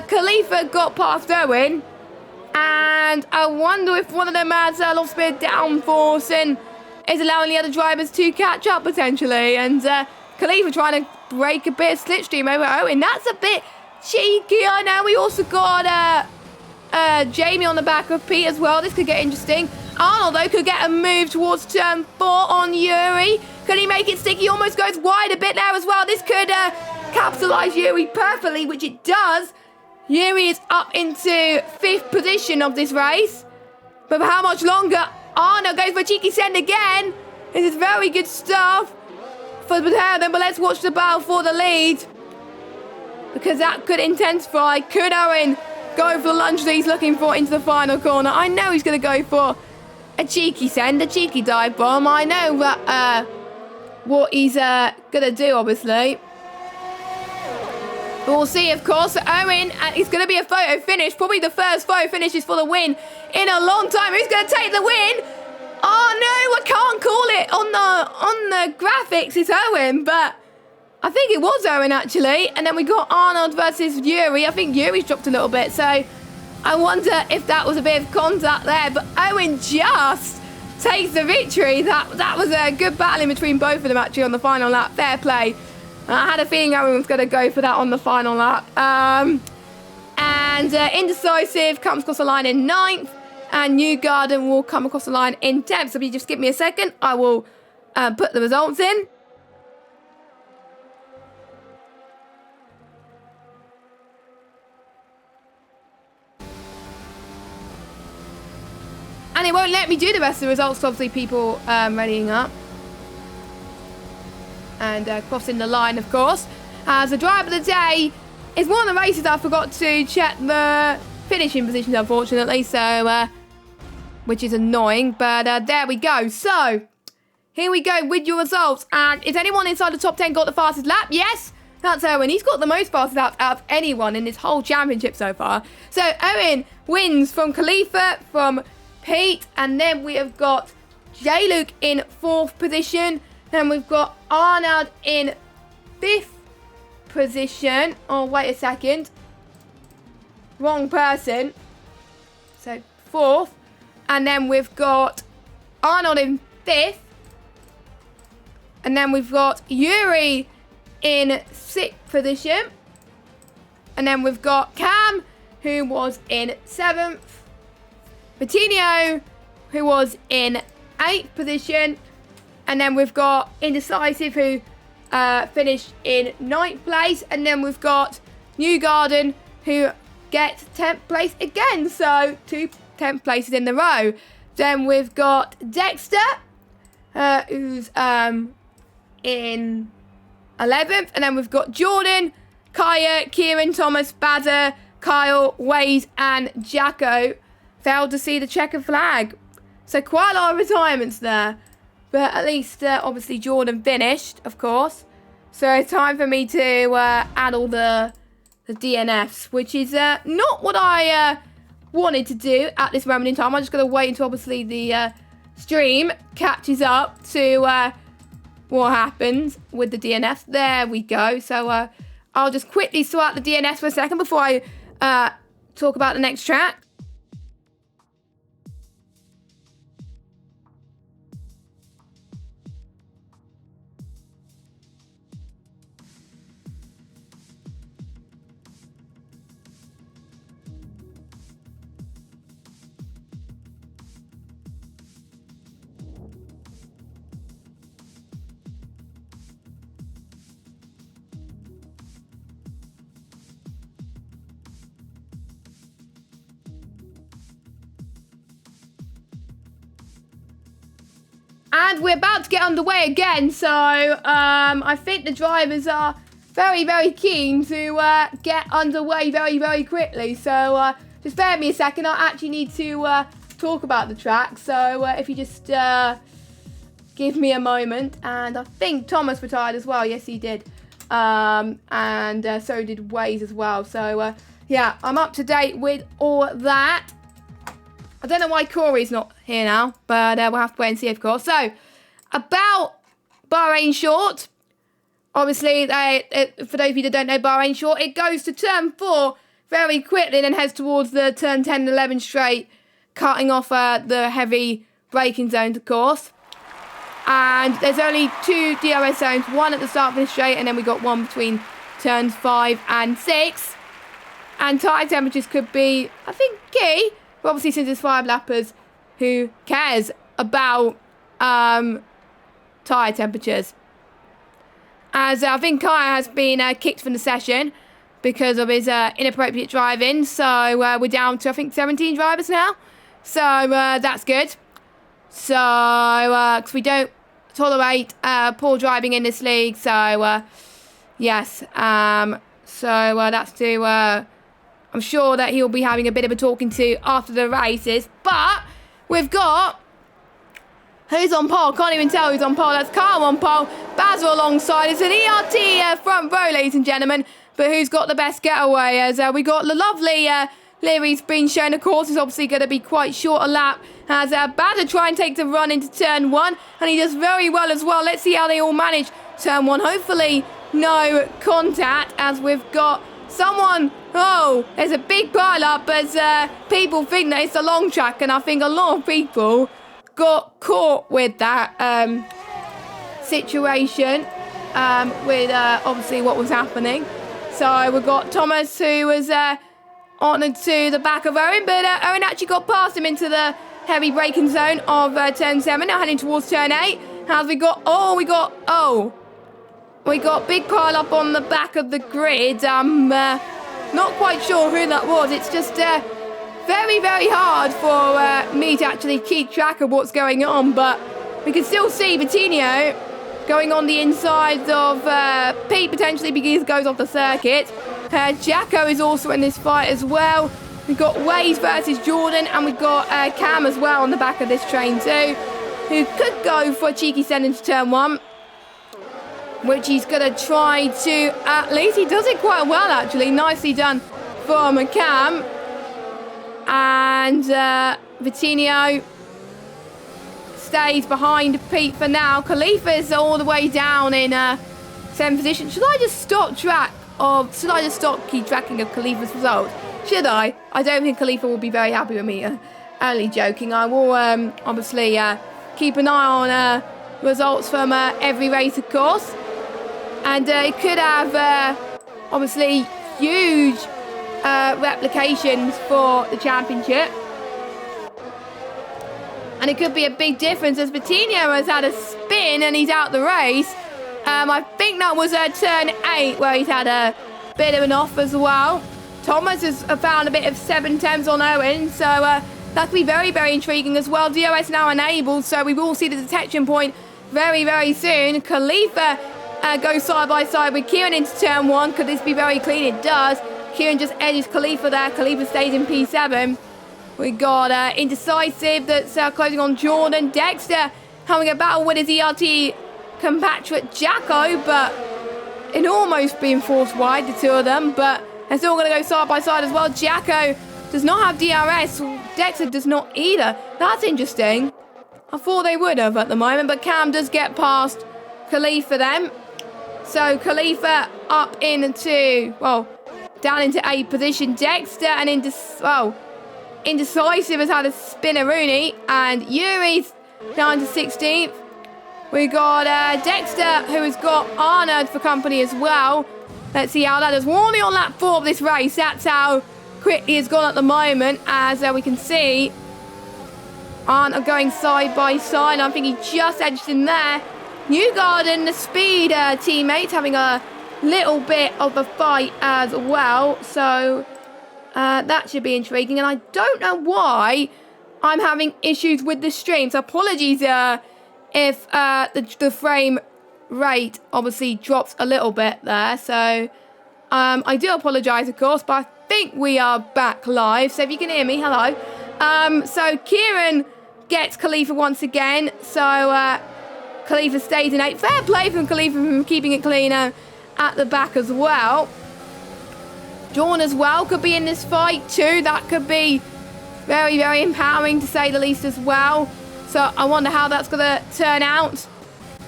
Khalifa got past Owen. And I wonder if one of them has lost a bit of downforce and is allowing the other drivers to catch up, potentially. And Khalifa trying to break a bit of slipstream over Owen. That's a bit cheeky, I know. We also got Jamie on the back of Pete as well. This could get interesting. Arnold, though, could get a move towards turn 4 on Yuri. Could he make it stick? He almost goes wide a bit there as well. This could capitalise Yuri perfectly, which it does. Yuri is up into 5th position of this race. But for how much longer? Arnold goes for a cheeky send again. This is very good stuff for the pair of them. But let's watch the battle for the lead, because that could intensify. Could Owen go for the lunge that he's looking for into the final corner? I know he's going to go for a cheeky send, a cheeky dive bomb. I know that, what he's going to do, obviously. But we'll see, of course. Owen, and it's going to be a photo finish. Probably the first photo finishes for the win in a long time. Who's going to take the win? Oh, no, I can't call it on the graphics. It's Owen, but I think it was Owen, actually. And then we got Arnold versus Yuri. I think Yuri's dropped a little bit, so I wonder if that was a bit of contact there. But Owen just takes the victory. That was a good battle in between both of them, actually, on the final lap. Fair play. I had a feeling Owen was going to go for that on the final lap. And Indecisive comes across the line in 9th. And Newgarden will come across the line in 10th. So if you just give me a second, I will put the results in. And it won't let me do the rest of the results, obviously people readying up. And crossing the line, of course. As the driver of the day is one of the races I forgot to check the finishing positions, unfortunately. So, which is annoying. But there we go. So, here we go with your results. And is anyone inside the top 10 got the fastest lap? Yes, that's Owen. He's got the most fastest laps out of anyone in this whole championship so far. So, Owen wins from Khalifa, from Pete, and then we have got J-Luke in 4th position. Then we've got Arnold in 5th position. Oh, wait a second. Wrong person. So, 4th. And then we've got Arnold in 5th. And then we've got Yuri in 6th position. And then we've got Cam, who was in 7th. Patino, who was in 8th position. And then we've got Indecisive, who finished in 9th place. And then we've got Newgarden, who gets 10th place again. So 2 10th places in the row. Then we've got Dexter, who's in 11th. And then we've got Jordan, Kaya, Kieran, Thomas, Badder, Kyle, Waze, and Jacko failed to see the checkered flag. So quite a lot of retirements there. But at least, obviously, Jordan finished, of course. So it's time for me to add all the DNFs, which is not what I wanted to do at this moment in time. I'm just going to wait until, obviously, the stream catches up to what happens with the DNFs. There we go. So I'll just quickly sort out the DNFs for a second before I talk about the next track. And we're about to get underway again, so I think the drivers are very, very keen to get underway very, very quickly. So just bear with me a second. I actually need to talk about the track. So if you just give me a moment. And I think Thomas retired as well. Yes, he did. And so did Waze as well. So yeah, I'm up to date with all that. I don't know why Corey's not here now, but we'll have to wait and see, of course. So, about Bahrain Short. Obviously, for those of you that don't know Bahrain Short, it goes to turn 4 very quickly and then heads towards the turn 10 and 11 straight, cutting off the heavy braking zones, of course. And there's only 2 DRS zones, one at the start of this straight, and then we got one between turns 5 and 6. And tyre temperatures could be, I think, key. But obviously, since it's 5 lappers, who cares about tyre temperatures? As I think Kaya has been kicked from the session because of his inappropriate driving. So we're down to, I think, 17 drivers now. So that's good. So, because we don't tolerate poor driving in this league. So, yes. So that's to... I'm sure that he'll be having a bit of a talking to after the races. But we've got... Who's on pole? Can't even tell who's on pole. That's Kyle on pole. Basil alongside. It's an ERT front row, ladies and gentlemen. But who's got the best getaway? As we got the lovely Leary's been shown. Of course, it's obviously going to be quite short a lap. As Badder try and take the run into turn 1. And he does very well as well. Let's see how they all manage turn 1. Hopefully no contact as we've got... Someone, there's a big pile up as people think that it's a long track, and I think a lot of people got caught with that situation with obviously what was happening. So we've got Thomas, who was on to the back of Owen, but Owen actually got past him into the heavy braking zone of turn 7, now heading towards turn 8. As we got, we got big pile up on the back of the grid. I'm not quite sure who that was. It's just very, very hard for me to actually keep track of what's going on. But we can still see Vitinho going on the inside of Pete, potentially because he goes off the circuit. Jacko is also in this fight as well. We've got Waze versus Jordan, and we've got Cam as well on the back of this train too, who could go for a cheeky send into turn 1. Which he's going to try to, at least he does it quite well actually, nicely done from Cam. And Vitinho stays behind Pete for now. Khalifa's all the way down in 7th position. Should I just stop keep tracking of Khalifa's results? Should I? I don't think Khalifa will be very happy with me. Only joking. I will obviously keep an eye on results from every race, of course. And it could have, obviously, huge replications for the championship. And it could be a big difference as Vitinho has had a spin and he's out the race. I think that was turn 8 where he's had a bit of an off as well. Thomas has found a bit of 7/10s on Owen, so that could be very, very intriguing as well. DOS now enabled, so we will see the detection point very, very soon. Khalifa goes side by side with Kieran into turn 1. Could this be very clean? It does. Kieran just edges Khalifa there. Khalifa stays in P7. We got Indecisive that's closing on Jordan. Dexter having a battle with his ERT compatriot Jacko, but it almost being forced wide, the two of them, but they're still going to go side by side as well. Jacko does not have DRS. Dexter does not either. That's interesting. I thought they would have at the moment, but Cam does get past Khalifa then. So Khalifa up into, well, down into 8th position. Dexter and Indecisive has had a spinneroonie, and Yuri's down to 16th. We got Dexter, who has got Arnold for company as well. Let's see how that is. We're only on lap 4 of this race. That's how quickly it's gone at the moment. As we can see, Arnold going side by side. I think he just edged in there. Newgarden, the speed teammates, having a little bit of a fight as well. So that should be intriguing. And I don't know why I'm having issues with the stream. So apologies if the frame rate obviously drops a little bit there. So I do apologise, of course, but I think we are back live. So if you can hear me, hello. So Kieran gets Khalifa once again. So Khalifa stays in 8th. Fair play from Khalifa from keeping it cleaner at the back as well. Dawn as well could be in this fight too. That could be very, very empowering to say the least as well. So I wonder how that's going to turn out.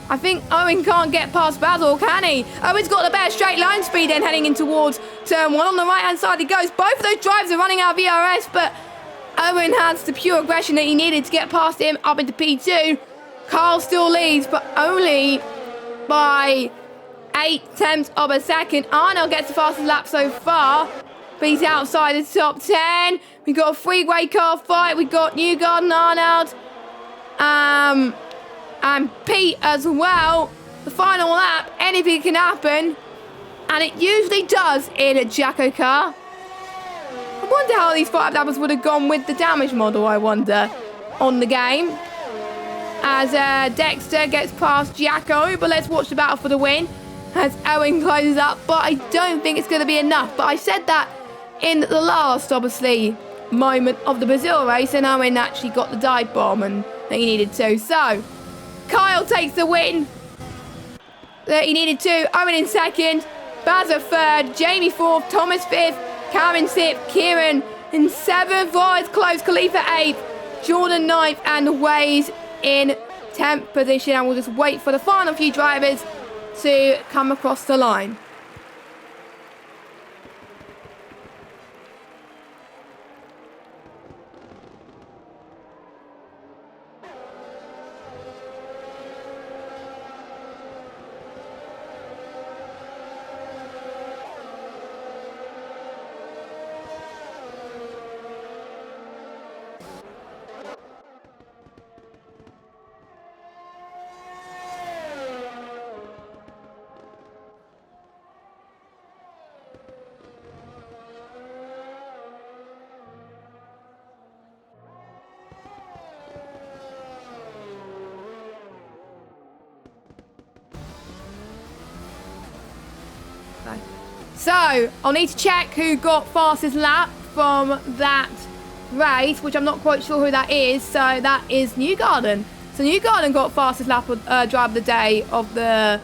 I think Owen can't get past Basil, can he? Owen's got the better straight line speed then heading in towards turn 1. On the right-hand side he goes. Both of those drivers are running out of VRS, but Owen has the pure aggression that he needed to get past him up into P2. Carl still leads, but only by 0.8 of a second. Arnold gets the fastest lap so far, but he's outside the top 10. We got a three-way car fight. We got Newgarden, Arnold, and Pete as well. The final lap, anything can happen, and it usually does in a JACKOCAR. I wonder how these 5 lappers would have gone with the damage model, I wonder, on the game. As Dexter gets past Jacko, but let's watch the battle for the win as Owen closes up, but I don't think it's going to be enough. But I said that in the last, obviously, moment of the Brazil race, and Owen actually got the dive bomb and that he needed to. So Kyle takes the win that he needed to. Owen in 2nd, Bazza 3rd, Jamie 4th, Thomas 5th, Cameron 6th, Kieran in 7th. Oh, it's close. Khalifa 8th, Jordan 9th, and Waze in 10th position. And we'll just wait for the final few drivers to come across the line. So, I'll need to check who got fastest lap from that race, which I'm not quite sure who that is. So, that is Newgarden. So, Newgarden got fastest lap drive of the day of the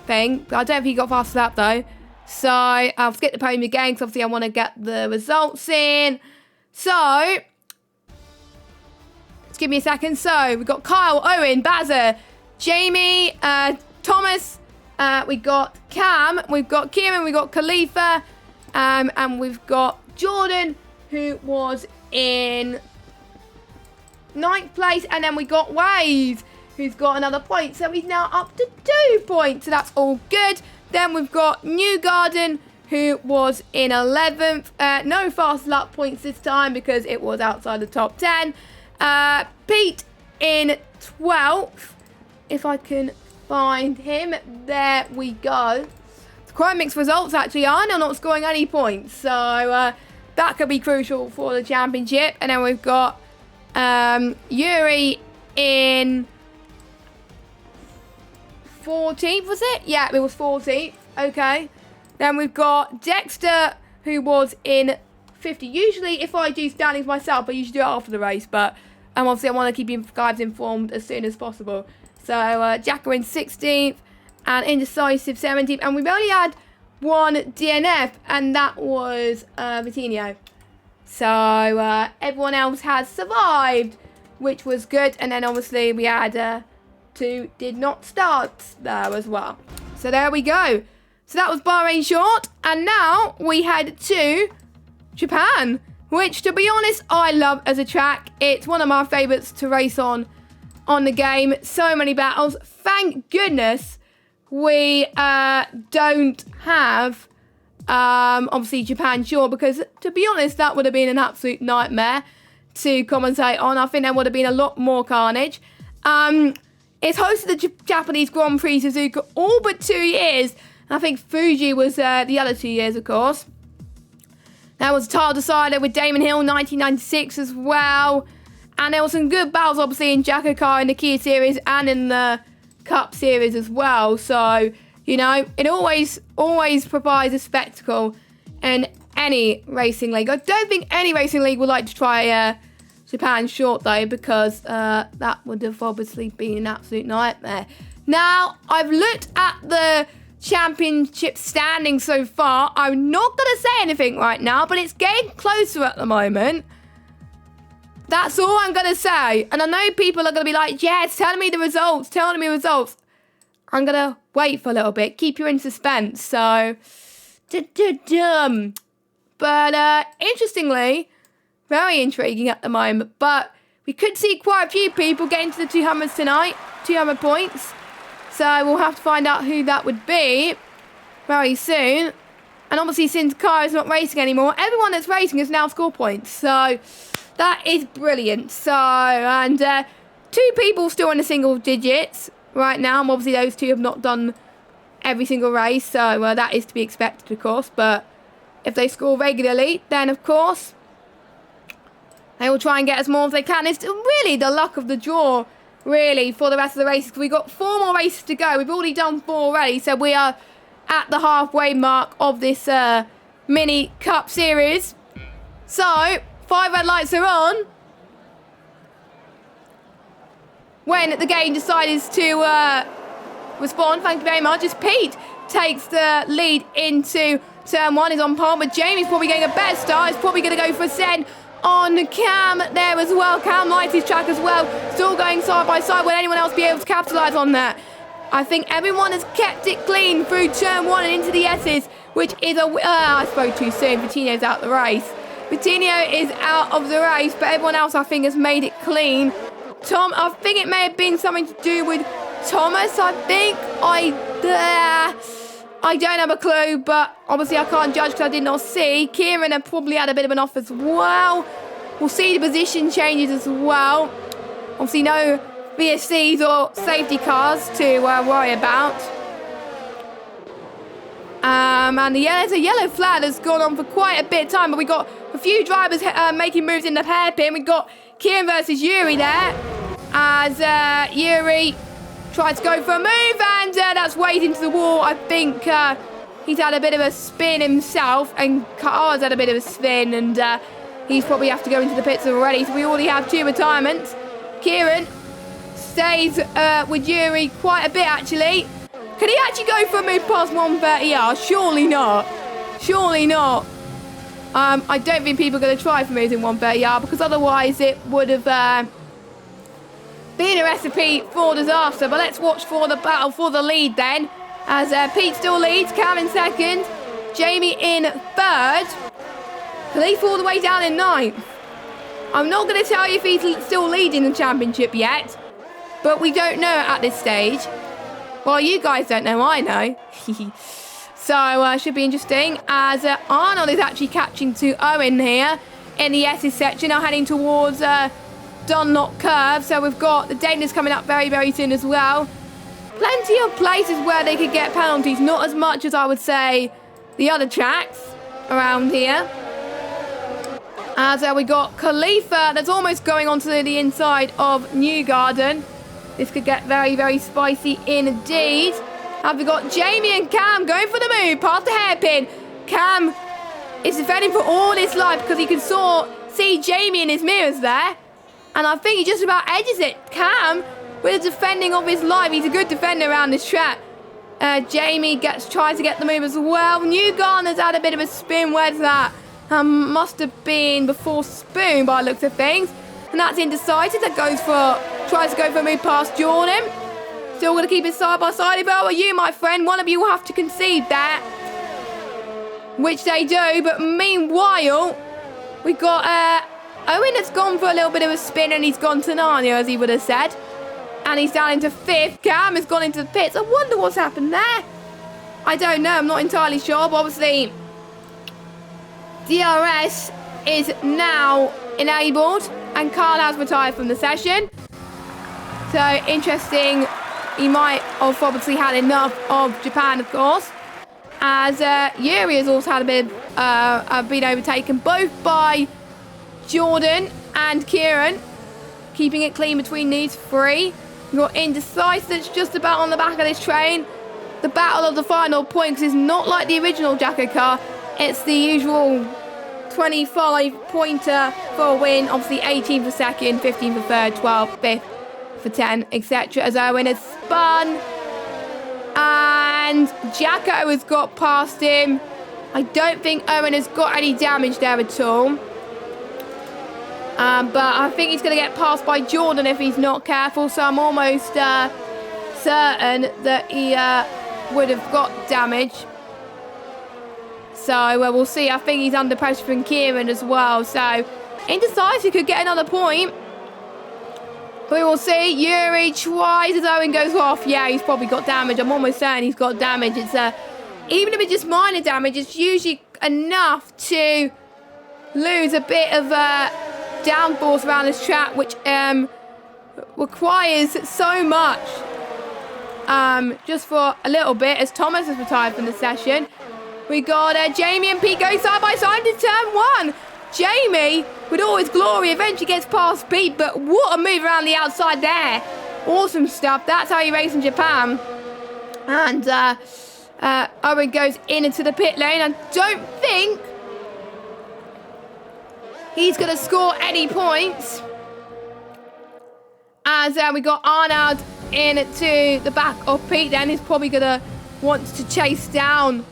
thing. I don't know if he got fastest lap, though. So, I'll skip the podium again, because obviously I want to get the results in. So, just give me a second. So, we've got Kyle, Owen, Bazza, Jamie, Thomas, we got Cam, we've got Kieran, we've got Khalifa, and we've got Jordan, who was in 9th place, and then we got Wade, who's got another point, so he's now up to 2 points, so that's all good. Then we've got Newgarden, who was in 11th, no fast lap points this time because it was outside the top 10. Pete in 12th, if I can find him. There we go. It's quite mixed results, actually. Arnold not scoring any points. So, that could be crucial for the championship. And then we've got Yuri in 14th, was it? Yeah, it was 14th. Okay. Then we've got Dexter, who was in 50. Usually, if I do standings myself, I usually do it after the race. But obviously, I want to keep you guys informed as soon as possible. So, Jacko in 16th and Indecisive 17th. And we've only had one DNF, and that was Vitinho. So, everyone else has survived, which was good. And then, obviously, we had 2 did not start there as well. So, there we go. So, that was Bahrain Short. And now, we head to Japan, which, to be honest, I love as a track. It's one of my favourites to race on the game. So many battles. Thank goodness we don't have, obviously, Japan Short, because, to be honest, that would have been an absolute nightmare to commentate on. I think there would have been a lot more carnage. It's hosted the Japanese Grand Prix Suzuka all but 2 years. I think Fuji was the other 2 years, of course. That was a title decider with Damon Hill, 1996 as well. And there were some good battles, obviously, in JACKOCAR, in the Kia Series, and in the Cup Series as well. So, you know, it always provides a spectacle in any racing league. I don't think any racing league would like to try Japan Short, though, because that would have obviously been an absolute nightmare. Now, I've looked at the championship standing so far. I'm not going to say anything right now, but it's getting closer at the moment. That's all I'm going to say. And I know people are going to be like, yes, tell me the results. Tell me the results. I'm going to wait for a little bit. Keep you in suspense. So, but interestingly, very intriguing at the moment. But we could see quite a few people get into the 200s tonight. 200 points. So we'll have to find out who that would be very soon. And obviously, since Car is not racing anymore, everyone that's racing has now scored points. So that is brilliant. So, and 2 people still in the single digits right now. And obviously, those 2 have not done every single race. So that is to be expected, of course. But if they score regularly, then, of course, they will try and get as more as they can. It's really the luck of the draw, really, for the rest of the races. We've got 4 more races to go. We've already done 4 already. So we are at the halfway mark of this mini cup series. So 5 red lights are on when the game decides to respond. Thank you very much. As Pete takes the lead into turn 1, is on par, but Jamie's probably getting a better start. He's probably going to go for a send on Cam there as well. Cam likes his track as well. Still going side by side. Will anyone else be able to capitalise on that? I think everyone has kept it clean through turn 1 and into the S's, which is a... I spoke too soon. Vitinho's out the race. Vitinho is out of the race, but everyone else, I think, has made it clean. Tom, I think it may have been something to do with Thomas. I think I don't have a clue, but obviously I can't judge because I did not see. Kieran had probably had a bit of an off as well. We'll see the position changes as well. Obviously no VSCs or safety cars to worry about. And there's a yellow flag that's gone on for quite a bit of time, but we got a few drivers making moves in the hairpin. We've got Kieran versus Yuri there, as Yuri tried to go for a move, and that's weighed into the wall. I think he's had a bit of a spin himself, and Car's had a bit of a spin, and he's probably have to go into the pits already. So we already have 2 retirements. Kieran stays with Yuri quite a bit, actually. Can he actually go for a move past 130R? Surely not. Surely not. I don't think people are going to try for moves in 130R, because otherwise it would have been a recipe for disaster. But let's watch for the battle for the lead then, as Pete still leads, Cam in 2nd, Jamie in 3rd. Khalif all the way down in 9th. I'm not going to tell you if he's still leading the championship yet, but we don't know at this stage. Well, you guys don't know, I know. So, should be interesting, as Arnold is actually catching to Owen here in the S's section, now heading towards Dunlop Curve. So we've got the Danes coming up very, very soon as well. plenty of places where they could get penalties. Not as much as I would say the other tracks around here. As we got Khalifa that's almost going onto the inside of Newgarden. This could get very, very spicy indeed. Have we got Jamie and Cam going for the move past the hairpin. Cam is defending for all his life because he can see Jamie in his mirrors there. And I think he just about edges it. Cam, with the defending of his life, he's a good defender around this track. Jamie tries to get the move as well. Newgarden's had a bit of a spin. Where's that? Must have been before Spoon by the looks of things. And that's Indecisive that tries to go for a move past Jordan. Still going to keep it side by side. If I were you, my friend, one of you will have to concede that. Which they do. But meanwhile, we got Owen has gone for a little bit of a spin and he's gone to Narnia, as he would have said. And he's down into 5th. Cam has gone into the pits. I wonder what's happened there. I don't know. I'm not entirely sure. But obviously, DRS is now enabled. And Carl has retired from the session. So, interesting. He might have obviously had enough of Japan, of course. As Yuri has also had a bit been overtaken. Both by Jordan and Kieran. Keeping it clean between these three. We've got Indecisive that's just about on the back of this train. The battle of the final points is not like the original JACKOCAR. It's the usual 25-pointer for a win. Obviously 18 for second, 15 for third, 12, 5th for 10, etc. As Owen has spun. And Jacko has got past him. I don't think Owen has got any damage there at all. But I think he's going to get passed by Jordan if he's not careful. So I'm almost certain that he would have got damage. So we'll see. I think he's under pressure from Kieran as well. So Indecisive could get another point. We will see. Yuri tries as Owen goes off. Yeah, he's probably got damage. I'm almost certain he's got damage. It's even if it's just minor damage, it's usually enough to lose a bit of downforce around this track, which requires so much. Just for a little bit, as Thomas has retired from the session. We got Jamie and Pete going side by side into turn 1. Jamie, with all his glory, eventually gets past Pete, but what a move around the outside there. Awesome stuff. That's how you race in Japan. And Owen goes into the pit lane. I don't think he's going to score any points. As we got Arnold into the back of Pete. Then he's probably going to want to chase down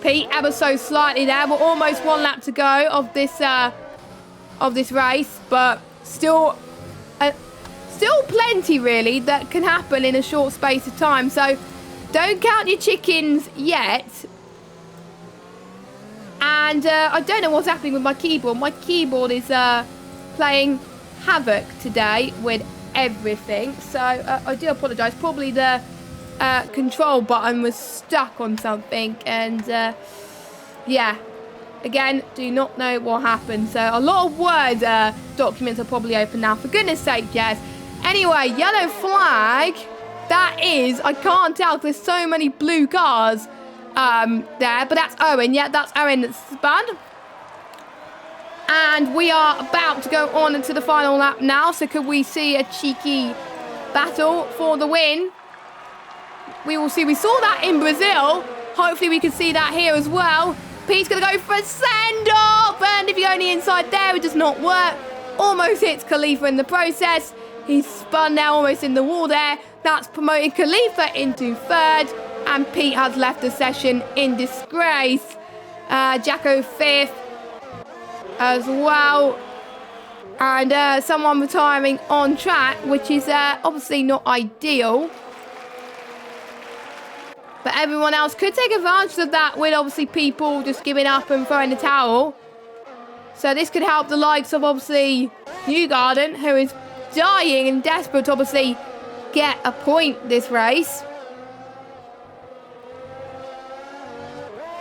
Pete ever so slightly there. We're almost 1 lap to go of this race, but still plenty really that can happen in a short space of time. So don't count your chickens yet. And I don't know what's happening with my keyboard. My keyboard is playing havoc today with everything. So I do apologise. Probably the control button was stuck on something. And yeah, again, do not know what happened. So a lot of Word documents are probably open now. For goodness sake, yes. Anyway, yellow flag. That is, I can't tell because there's so many blue cars there. But that's Owen. Yeah, that's Owen that's spun. And we are about to go on into the final lap now. So could we see a cheeky battle for the win? We will see. We saw that in Brazil. Hopefully we can see that here as well. Pete's going to go for a send-off. And if you're only inside there, it does not work. Almost hits Khalifa in the process. He's spun now almost in the wall there. That's promoted Khalifa into 3rd. And Pete has left the session in disgrace. Jacko 5th as well. And someone retiring on track, which is obviously not ideal. But everyone else could take advantage of that with obviously people just giving up and throwing the towel. So this could help the likes of obviously Newgarden, who is dying and desperate to obviously get a point this race.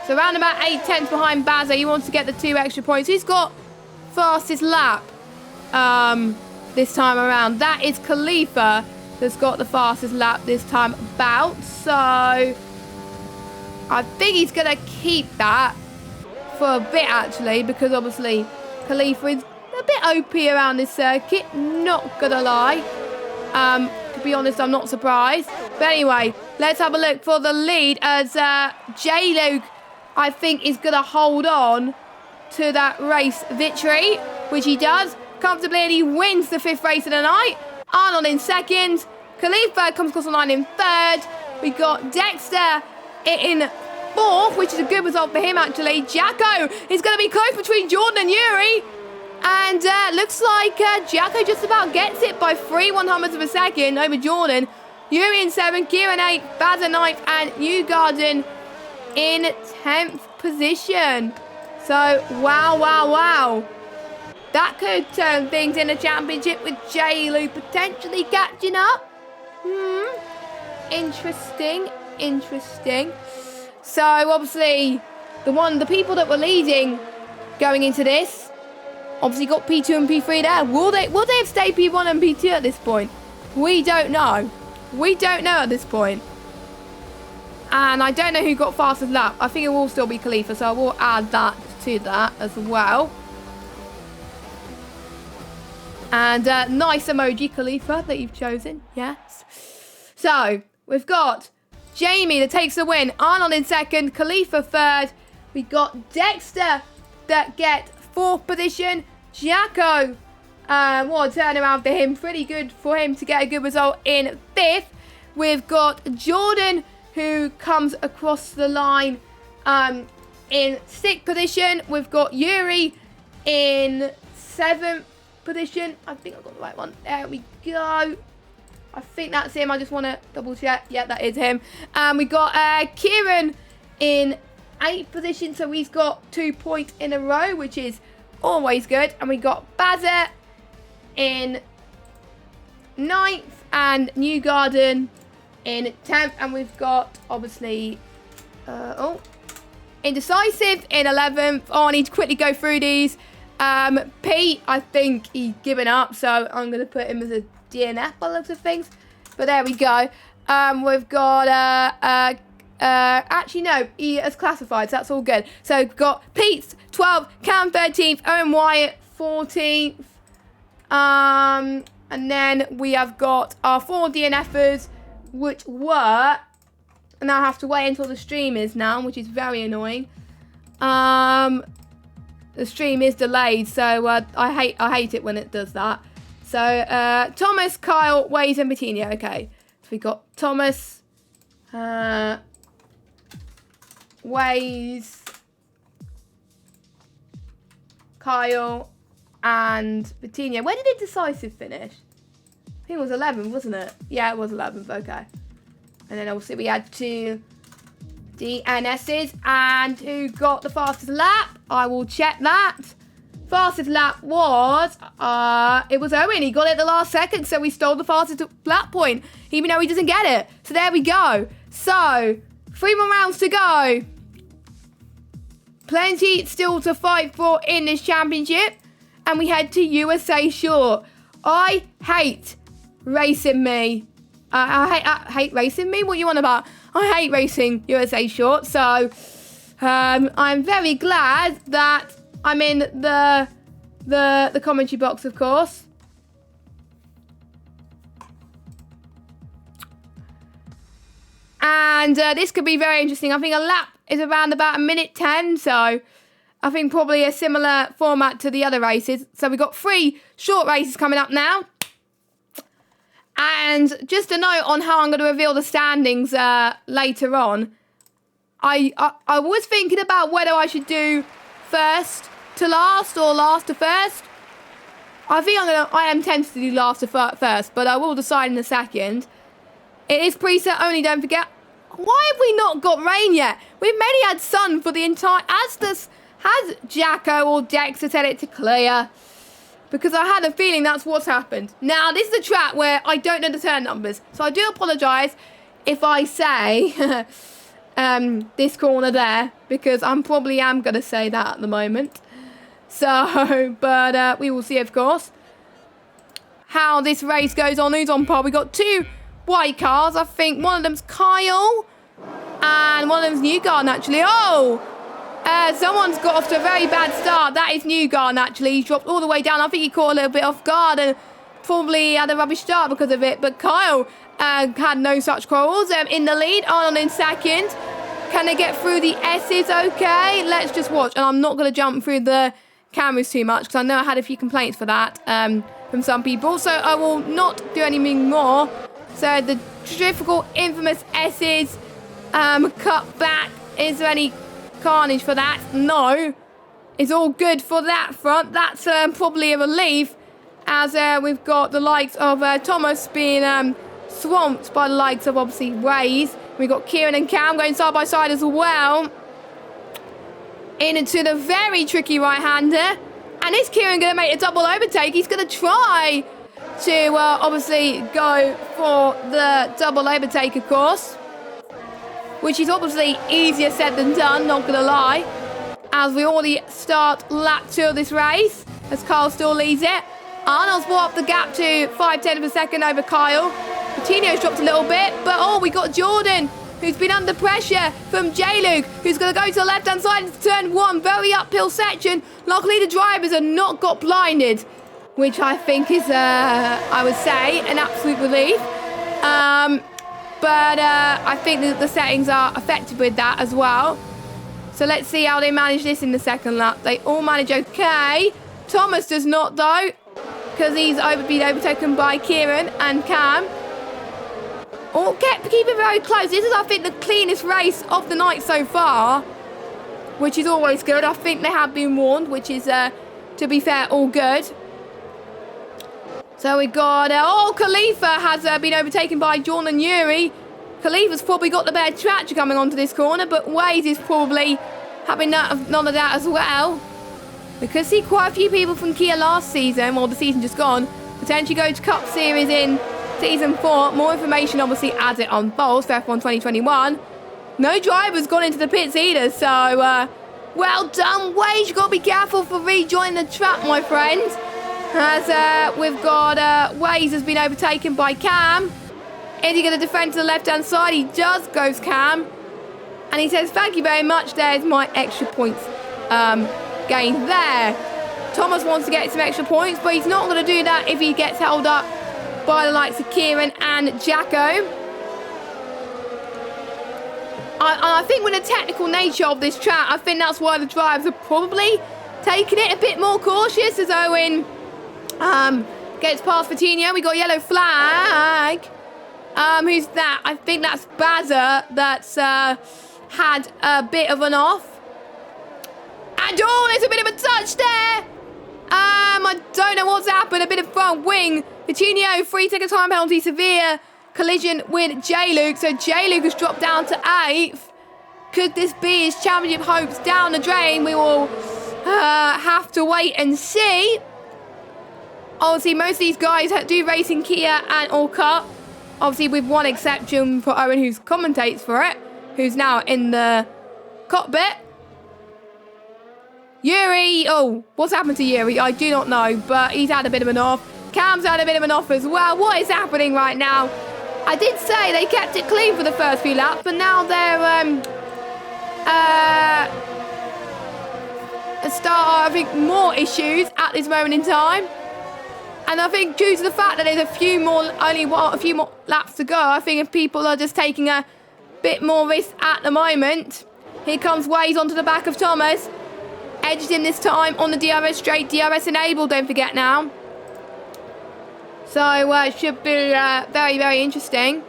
So around about 8/10 behind Bazza. He wants to get the 2 extra points. Who's got fastest lap this time around? That is Khalifa. that's got the fastest lap this time about. So I think he's going to keep that for a bit, actually, because obviously Khalifa is a bit OP around this circuit. Not going to lie. To be honest, I'm not surprised. But anyway, let's have a look for the lead as J-Luke, I think, is going to hold on to that race victory, which he does comfortably, and he wins the 5th race of the night. Arnold in 2nd. Khalifa comes across the line in 3rd. We got Dexter in 4th, which is a good result for him, actually. Jacko is going to be close between Jordan and Yuri. And looks like Jacko just about gets it by 3/100ths of a second over Jordan. Yuri in 7th, Kieran 8th, Baz in 9th, and Newgarden in 10th position. So, wow. That could turn things in the championship with J-Luke potentially catching up. Interesting. So, obviously, the people that were leading going into this, obviously got P2 and P3 there. Will they have stayed P1 and P2 at this point? We don't know. At this point. And I don't know who got fastest lap. I think it will still be Khalifa, so I will add that to that as well. And nice emoji, Khalifa, that you've chosen. Yes. So, we've got Jamie that takes the win. Arnold in 2nd. Khalifa 3rd. We got Dexter that get 4th position. Jacko, what a turnaround for him. Pretty good for him to get a good result in 5th. We've got Jordan, who comes across the line in 6th position. We've got Yuri in 7th position. I think I got the right one. There we go. I think that's him. I just want to double check. Yeah, that is him. We got Kieran in 8th position. So he's got 2 points in a row, which is always good. And we got Bazza in 9th and Newgarden in 10th. And we've got, obviously, Indecisive in 11th. Oh, I need to quickly go through these. Pete, I think he's given up, so I'm going to put him as a DNF by the looks of things. But there we go. We've got, actually no, he has classified, so that's all good. So we've got Pete's 12th, Cam 13th, Owen Wyatt 14th. And then we have got our 4 DNFers, which were, and I have to wait until the stream is now, which is very annoying. The stream is delayed, so I hate it when it does that. So Thomas, Kyle, Waze, and Bettina. Okay, so we got Thomas, Waze, Kyle, and Bettina. Where did Indecisive finish? I think it was 11th, wasn't it? Yeah, it was 11th. Okay, and then obviously we had 2 DNSs, and who got the fastest lap? I will check that. Fastest lap was, it was Owen. He got it at the last second, so he stole the fastest lap point, even though he doesn't get it. So there we go. So, 3 more rounds to go. Plenty still to fight for in this championship, and we head to USA Short. I hate racing me. I hate racing me? What are you on about? I hate racing USA Short, so I'm very glad that I'm in the commentary box, of course. And this could be very interesting. I think a lap is around about 1:10, so I think probably a similar format to the other races. So we've got 3 short races coming up now. And just a note on how I'm going to reveal the standings later on. I was thinking about whether I should do first to last or last to first. I think I am tempted to do last to first, but I will decide in a second. It is preset only, don't forget. Why have we not got rain yet? We've mainly had sun for the entire... Has Jacko or Dexter set it to clear? Because I had a feeling that's what's happened. Now, this is a track where I don't know the turn numbers. So I do apologise if I say this corner there. Because I probably am going to say that at the moment. So, but we will see, of course. how this race goes on. Who's on pole? We got 2 white cars. I think one of them's Kyle and one of them's Newgarden, actually. Oh! Someone's got off to a very bad start. That is Newgarden, actually. He's dropped all the way down. I think he caught a little bit off guard and probably had a rubbish start because of it. But Kyle had no such quarrels. In the lead, Arnold in second. Can they get through the S's? Okay, let's just watch. And I'm not going to jump through the cameras too much because I know I had a few complaints for that from some people. So I will not do anything more. So the difficult, infamous S's cut back. Is there any carnage for that? No. It's all good for that front. That's probably a relief as we've got the likes of Thomas being swamped by the likes of obviously Waze. We've got Kieran and Cam going side by side as well. Into the very tricky right-hander. And is Kieran going to make a double overtake? He's going to try to obviously go for the double overtake, of course. Which is obviously easier said than done, not going to lie. As we already start lap 2 of this race. As Kyle still leads it. Arnold's brought up the gap to 5/10 of a second over Kyle. Coutinho's dropped a little bit. But oh, we got Jordan, who's been under pressure from J-Luke, who's going to go to the left-hand side into turn 1. Very uphill section. Luckily, the drivers have not got blinded. Which I think is, I would say, an absolute relief. But I think that the settings are affected with that as well. So let's see how they manage this in the second lap. They all manage okay. Thomas does not, though, because he's been overtaken by Kieran and Cam. All keep it very close. This is, I think, the cleanest race of the night so far, which is always good. I think they have been warned, which is, to be fair, all good. So we got, Khalifa has been overtaken by Jordan and Yuri. Khalifa's probably got the better tractor coming onto this corner, but Waze is probably having none of that as well. We could see quite a few people from Kia last season, well, the season just gone, potentially go to Cup Series in Season 4. More information, obviously, as it unfolds for F1 2021. No driver's gone into the pits either, so, well done, Waze. You've got to be careful for rejoining the track, my friend. As we've got Waze has been overtaken by Cam. Is he going to defend to the left-hand side? He does, goes Cam. And he says, thank you very much. There's my extra points gained there. Thomas wants to get some extra points, but he's not going to do that if he gets held up by the likes of Kieran and Jacko. I think with the technical nature of this track, I think that's why the drivers are probably taking it a bit more cautious as Owen gets past Coutinho. We got yellow flag. Who's that? I think that's Bazza that's had a bit of an off. And oh, there's a bit of a touch there. I don't know what's happened. A bit of front wing. Coutinho, 3-second time penalty, severe collision with J-Luke. So J-Luke has dropped down to 8th. Could this be his championship hopes down the drain? We will have to wait and see. Obviously, most of these guys do race in Kia and All Cup. Obviously, with one exception for Owen, who commentates for it, who's now in the cockpit. Yuri, oh, what's happened to Yuri? I do not know, but he's had a bit of an off. Cam's had a bit of an off as well. What is happening right now? I did say they kept it clean for the first few laps, but now they're I think, more issues at this moment in time. And I think due to the fact that there's only a few more laps to go, I think if people are just taking a bit more risk at the moment. Here comes Waze onto the back of Thomas. Edged in this time on the DRS straight. DRS enabled, don't forget now. So it should be very, very interesting.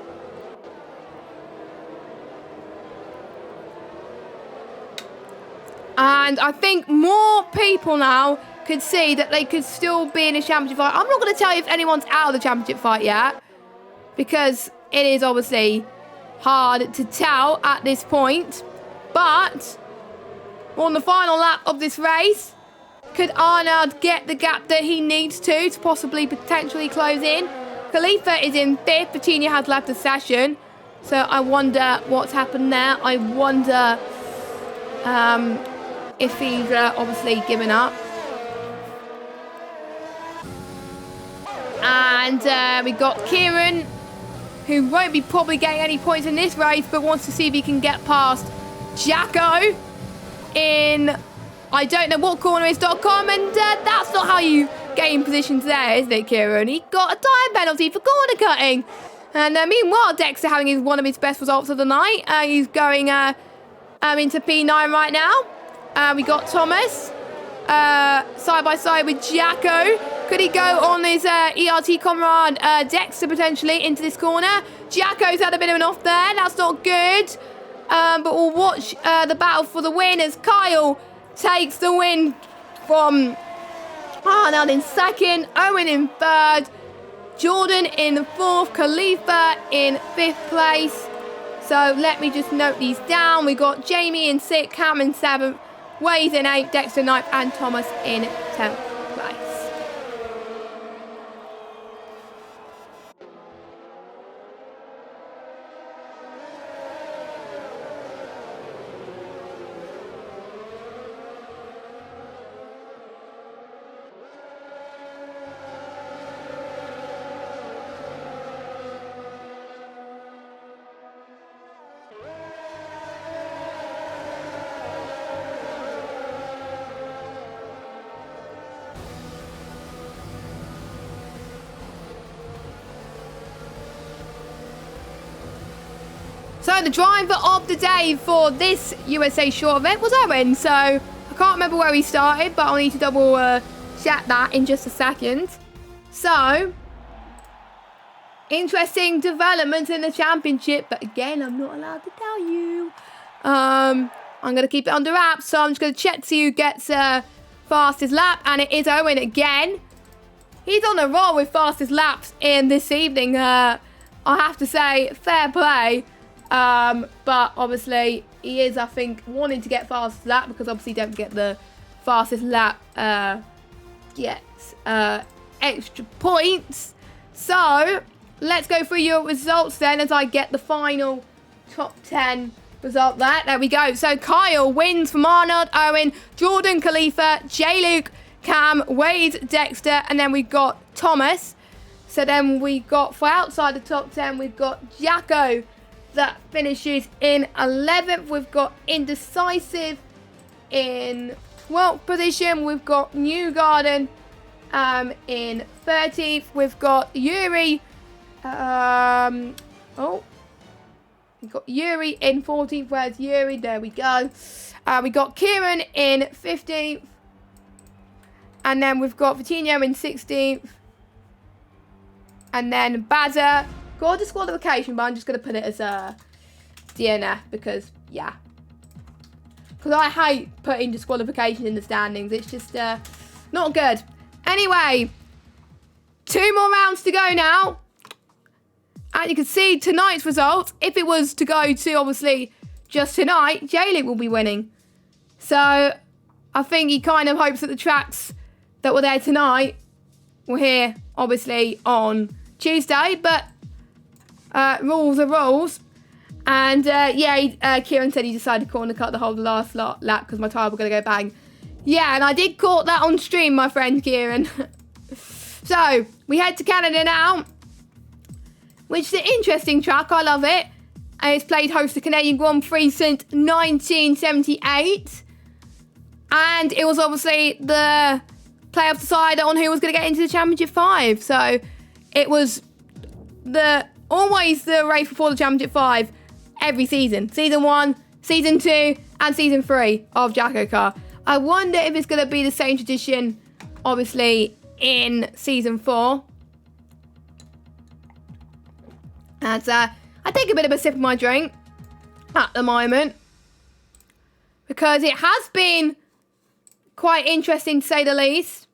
And I think more people now could see that they could still be in a championship fight. I'm not going to tell you if anyone's out of the championship fight yet, because it is obviously hard to tell at this point. But we're on the final lap of this race. Could Arnold get the gap that he needs to possibly potentially close in? Khalifa is in 5th. Coutinho has left the session. So I wonder what's happened there. I wonder if he's obviously given up. And we got Kieran, who won't be probably getting any points in this race, but wants to see if he can get past Jacko in, I don't know what corner is.com, and that's not how you gain positions there, isn't it, Kieran? He got a time penalty for corner cutting. And meanwhile, Dexter having one of his best results of the night. He's going into P9 right now. We got Thomas side by side with Jacko. Could he go on his ERT comrade Dexter potentially into this corner? Jacko's had a bit of an off there. That's not good. But we'll watch the battle for the win as Kyle takes the win from Arnold in second, Owen in third, Jordan in fourth, Khalifa in fifth place. So let me just note these down. We got Jamie in sixth, Cam in seventh, Wade in eighth, Dexter ninth, and Thomas in 10th place. So the driver of the day for this USA Short event was Owen. So I can't remember where he started, but I'll need to double check that in just a second. So interesting developments in the championship, but again, I'm not allowed to tell you. I'm going to keep it under wraps, so I'm just going to check to see who gets fastest lap, and it is Owen again. He's on a roll with fastest laps in this evening. I have to say, fair play. But obviously he is, I think, wanting to get fastest lap, because obviously don't get the fastest lap gets extra points. So let's go through your results then as I get the final top 10 result there. There we go. So Kyle wins from Arnold, Owen, Jordan, Khalifa, J-Luke, Cam, Wade, Dexter, and then we got Thomas. So then we got, for outside the top 10, we've got Jacko that finishes in 11th. We've got Indecisive in 12th position. We've got Newgarden in 13th. We've got Yuri. We've got Yuri in 14th. Where's Yuri? There we go. We got Kieran in 15th. And then we've got Vitinho in 16th. And then Bazza got a disqualification, but I'm just going to put it as a DNF because, yeah. Because I hate putting disqualification in the standings. It's just not good. Anyway, 2 more rounds to go now. And you can see tonight's result. If it was to go to, obviously, just tonight, J-League will be winning. So, I think he kind of hopes that the tracks that were there tonight were here, obviously, on Tuesday. But rules are rules. And, Kieran said he decided to corner cut the whole last lap because my tyre was going to go bang. Yeah, and I did caught that on stream, my friend Kieran. So, we head to Canada now, which is an interesting track. I love it. And it's played host to Canadian Grand Prix since 1978. And it was obviously the playoff decider on who was going to get into the Championship 5. So, it was always the race before the Championship 5 every season. Season 1, Season 2, and Season 3 of JACKOCAR. I wonder if it's going to be the same tradition, obviously, in Season 4. As I take a bit of a sip of my drink at the moment, because it has been quite interesting to say the least.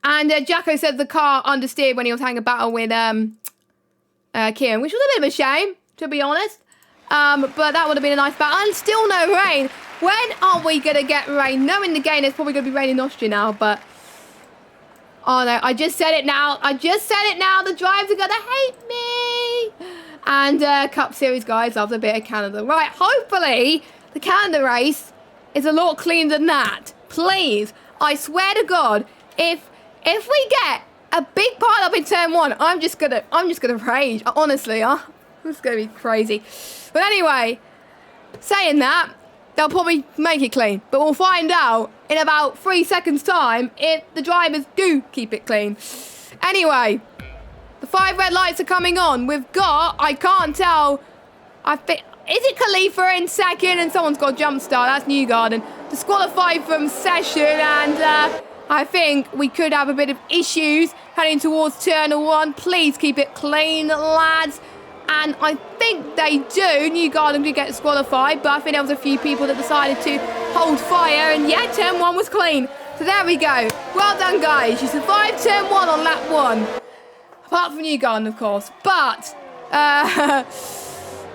And Jacko said the car understeered when he was having a battle with Kieran, which was a bit of a shame, to be honest. But that would have been a nice battle. And still no rain. When are we going to get rain? Knowing the game, it's probably going to be raining in Austria now, but... Oh no, I just said it now. The drivers are going to hate me. And Cup Series guys love a bit of Canada. Right, hopefully the Canada race is a lot cleaner than that. Please, I swear to God, if we get a big pile up in turn 1, I'm just gonna rage. Honestly, it's gonna be crazy. But anyway, saying that, they'll probably make it clean. But we'll find out in about 3 seconds' time if the drivers do keep it clean. Anyway, the 5 red lights are coming on. We've got, I can't tell, I think, is it Khalifa in second? And someone's got a jump start. That's Newgarden. Disqualified from session, and I think we could have a bit of issues heading towards turn 1. Please keep it clean, lads. And I think they do. Newgarden did get disqualified, but I think there was a few people that decided to hold fire. And yeah, turn 1 was clean. So there we go. Well done, guys. You survived turn 1 on lap 1. Apart from Newgarden, of course. But,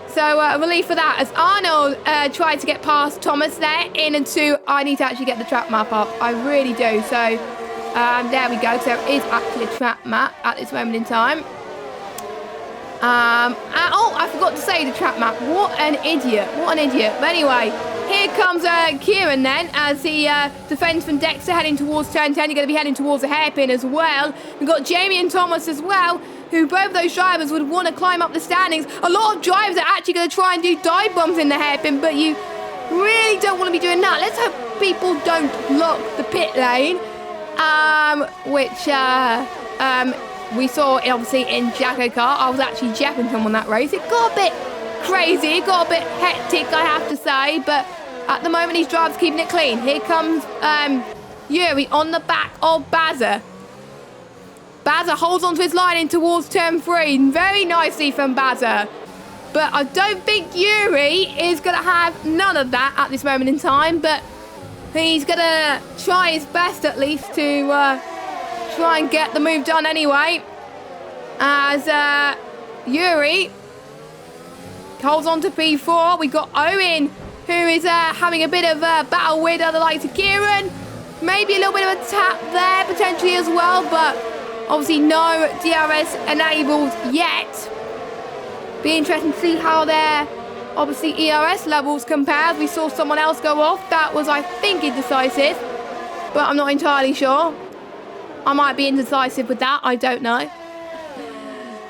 so relief for that. As Arnold tried to get past Thomas there, in and 2. I need to actually get the track map up. I really do. So, there we go. So there is actually a track map at this moment in time. Oh, I forgot to say the track map. What an idiot. What an idiot. But anyway, here comes Kieran then as he defends from Dexter heading towards turn 10. You're going to be heading towards the hairpin as well. We've got Jamie and Thomas as well, who both those drivers would want to climb up the standings. A lot of drivers are actually going to try and do dive bombs in the hairpin, but you really don't want to be doing that. Let's hope people don't block the pit lane, which we saw obviously in JACKOCAR. I was actually jacking them on that race. It got a bit crazy, it got a bit hectic, I have to say, but at the moment these drivers keeping it clean. Here comes Yuri on the back of Bazza. Bazza holds onto his line in towards turn 3. Very nicely from Bazza. But I don't think Yuri is going to have none of that at this moment in time, but he's going to try his best at least to try and get the move done anyway. As Yuri holds on to P4. We got Owen, who is having a bit of a battle with the likes of Kieran. Maybe a little bit of a tap there potentially as well, but obviously no DRS enabled yet. Be interesting to see how their obviously ERS levels compare. We saw someone else go off. That was, I think, indecisive, but I'm not entirely sure. I might be indecisive with that. I don't know.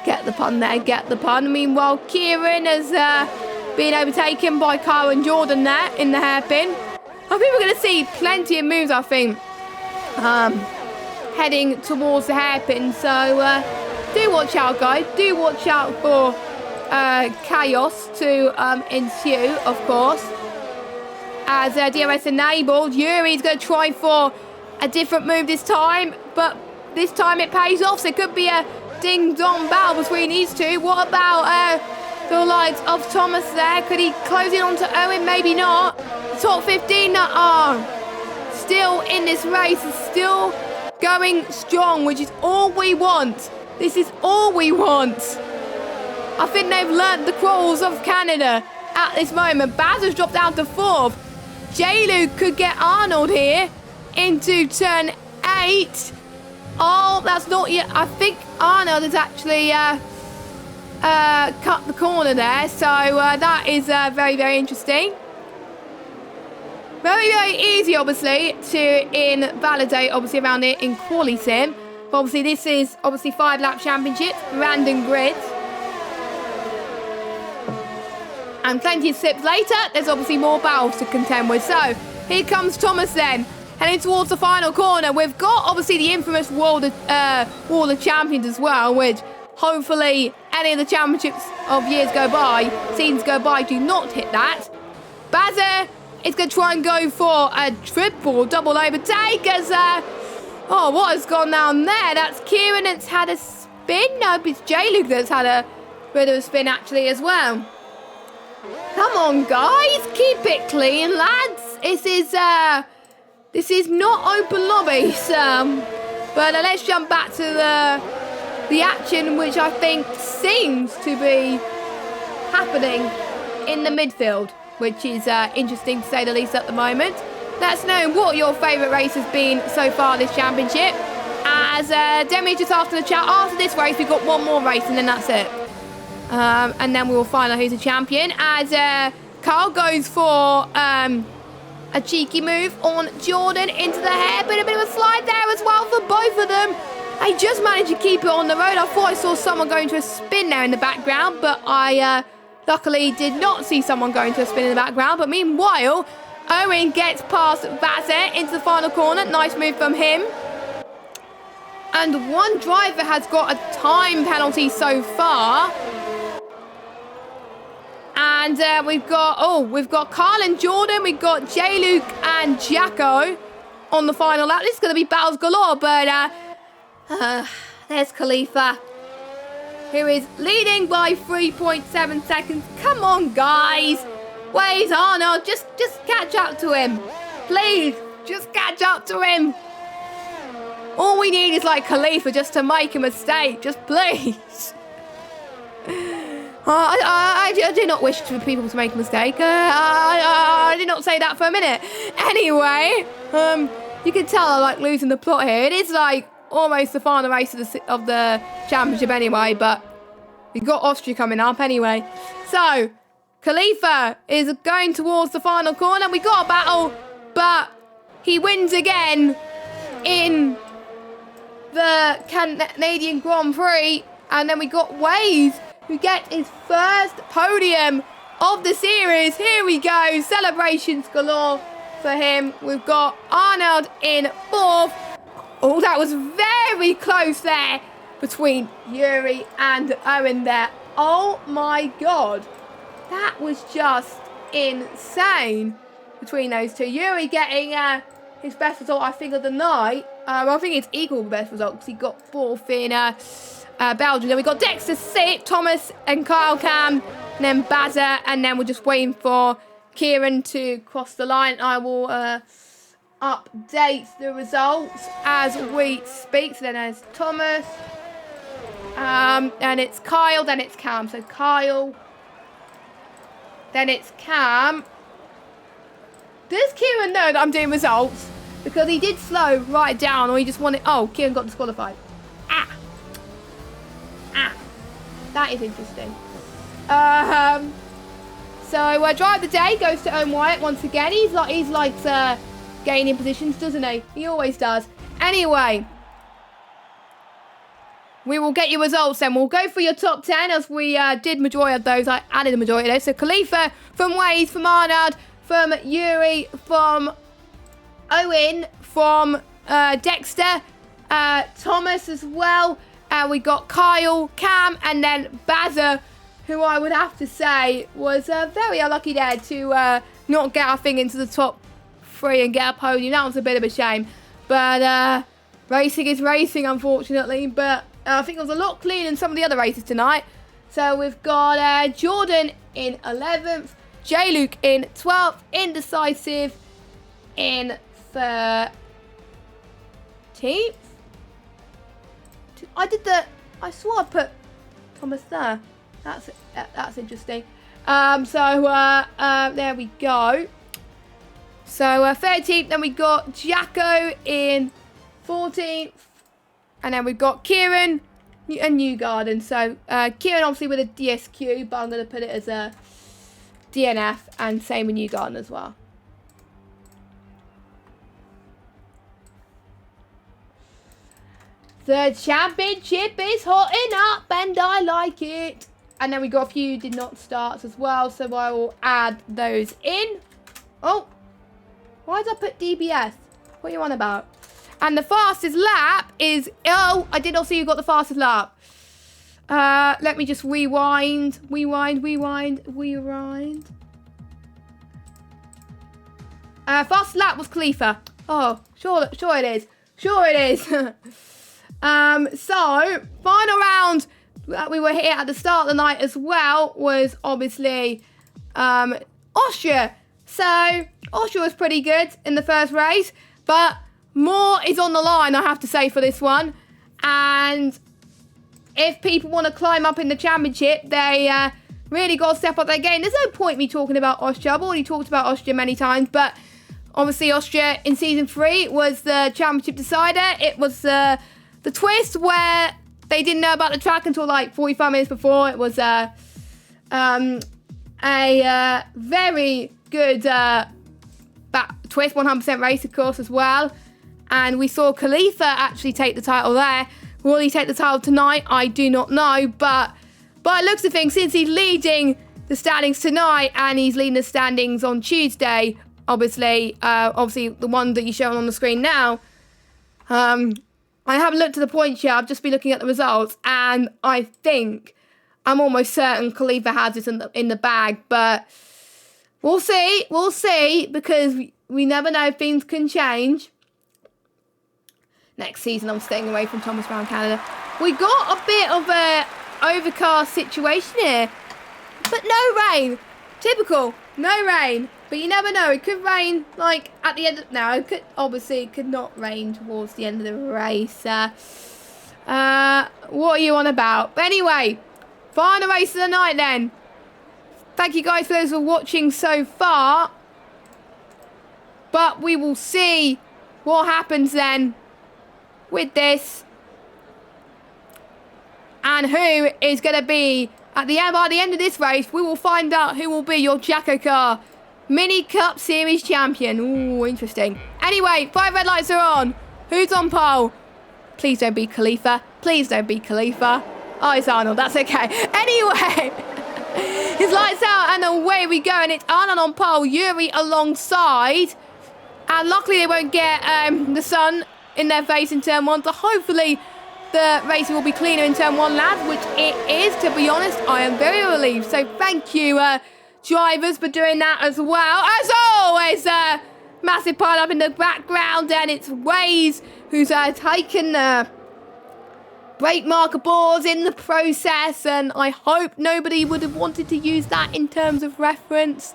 Get the pun there. Get the pun. Meanwhile, Kieran has been overtaken by Kyle and Jordan there in the hairpin. I think we're going to see plenty of moves, I think, heading towards the hairpin. So do watch out, guys. Do watch out for chaos to ensue, of course. As DRS enabled, Yuri's going to try for a different move this time, but this time it pays off. So it could be a ding-dong battle between these two. What about the likes of Thomas there? Could he close in onto Owen? Maybe not. Top 15 are still in this race, is still going strong, which is all we want. This is all we want. I think they've learnt the quarrels of Canada at this moment. Baz has dropped down to 4th. J-Luke could get Arnold here into turn 8. Oh, that's not yet. I think Arnold has actually cut the corner there. So that is very, very interesting. Very, very easy, obviously, to invalidate, obviously, around it in Quali Sim. But obviously, this is, obviously, 5-lap championship, random grids. And plenty of slips later, there's obviously more battles to contend with. So, here comes Thomas then, heading towards the final corner. We've got, obviously, the infamous Wall of Champions as well, which hopefully any of the championships of years go by, seasons go by, do not hit that. Bazza is going to try and go for a triple double overtake as, oh, what has gone down there? That's Kieran that's had a spin. No, it's J-Luke that's had a bit of a spin actually as well. Come on, guys, keep it clean, lads. This is not open lobbies. But let's jump back to the action, which I think seems to be happening in the midfield, which is interesting to say the least at the moment. Let us know what your favourite race has been so far this championship. As Demi just after the chat, after this race we've got one more race and then that's it. And then we will find out who's the champion. As Carl goes for a cheeky move on Jordan into the hair, but a bit of a slide there there as well for both of them. They just managed to keep it on the road. I thought I saw someone going to a spin there in the background, but I luckily did not see someone going to a spin in the background. But meanwhile, Owen gets past Vazet into the final corner. Nice move from him. And one driver has got a time penalty so far. And we've got Carl and Jordan. We've got J-Luke and Jacko on the final lap. This is going to be battles galore, but there's Khalifa, who is leading by 3.7 seconds. Come on, guys. Where's Arnold? Just catch up to him. Please, just catch up to him. All we need is like Khalifa just to make a mistake. Just please. I do not wish for people to make a mistake. I did not say that for a minute. Anyway, you can tell I like losing the plot here. It is like almost the final race of the championship anyway, but we've got Austria coming up anyway. So, Khalifa is going towards the final corner. We got a battle, but he wins again in the Canadian Grand Prix. And then we got Waze, who gets his first podium of the series. Here we go. Celebrations galore for him. We've got Arnold in fourth. Oh, that was very close there between Yuri and Owen there. Oh my God. That was just insane between those two. Yuri getting his best result, I think, of the night. I think it's equal the best result because he got fourth in Belgium. Then we got Dexter Sit, Thomas and Kyle Cam, and then Bazza, and then we're just waiting for Kieran to cross the line. I will update the results as we speak. So then there's Thomas, and it's Kyle, then it's Cam. So Kyle, then it's Cam. Does Kieran know that I'm doing results? Because he did slow right down, or he just wanted... Oh, Kieran got disqualified. That is interesting. So drive the day goes to Owen Wyatt once again. He's like gaining positions, doesn't he? He always does. Anyway, we will get your results then. We'll go for your top 10 as we did majority of those. I added a majority of those. So Khalifa from Waze, from Arnold, from Yuri, from Owen, from Dexter, Thomas as well. We got Kyle, Cam, and then Bazza, who I would have to say was very unlucky there to not get our thing into the top 3 and get a podium. That was a bit of a shame. But racing is racing, unfortunately. But I think it was a lot cleaner than some of the other races tonight. So we've got Jordan in 11th, J-Luke in 12th, Indecisive in 13th. I swore I put Thomas there. That's interesting. There we go. So 13th, then we got Jacko in 14th, and then we've got Kieran and Newgarden. So Kieran obviously with a DSQ, but I'm going to put it as a DNF, and same with Newgarden as well. The championship is hotting up and I like it. And then we got a few did not start as well, so I will add those in. Oh, why did I put DBS? What are you on about? And the fastest lap is... Oh, I did not see who got the fastest lap. Let me just rewind. Fastest lap was Khalifa. Oh, sure it is. Sure it is. So, final round that we were here at the start of the night as well was obviously Austria. So, Austria was pretty good in the first race, but more is on the line, I have to say, for this one. And if people want to climb up in the championship, they really got to step up their game. There's no point me talking about Austria. I've already talked about Austria many times, but obviously Austria in season 3 was the championship decider. It was the twist where they didn't know about the track until like 45 minutes before. It was a very good twist, 100% race, of course, as well. And we saw Khalifa actually take the title there. Will he take the title tonight? I do not know. But by the looks of things, since he's leading the standings tonight and he's leading the standings on Tuesday, obviously the one that you're showing on the screen now, I haven't looked at the points yet. I've just been looking at the results, and I think I'm almost certain Khalifa has it in the bag. But we'll see, because we never know, things can change. Next season, I'm staying away from Thomas Brown Canada. We got a bit of a overcast situation here, but no rain. Typical, no rain. But you never know, it could rain like at the end of, no, it could not rain towards the end of the race. What are you on about? But anyway, final race of the night then. Thank you guys for those who are watching so far. But we will see what happens then with this, and who is going to be by the end of this race. We will find out who will be your JACKOCAR Mini Cup Series champion. Ooh, interesting. Anyway, 5 red lights are on. Who's on pole? Please don't be Khalifa. Please don't be Khalifa. Oh, it's Arnold. That's okay. Anyway, his lights out and away we go. And it's Arnold on pole, Yuri alongside. And luckily they won't get the sun in their face in turn 1. So hopefully the racing will be cleaner in turn 1, lads, which it is. To be honest, I am very relieved. So thank you, drivers, for doing that as well. As always, massive pile up in the background, and it's Waze who's taken brake marker boards in the process, and I hope nobody would have wanted to use that in terms of reference.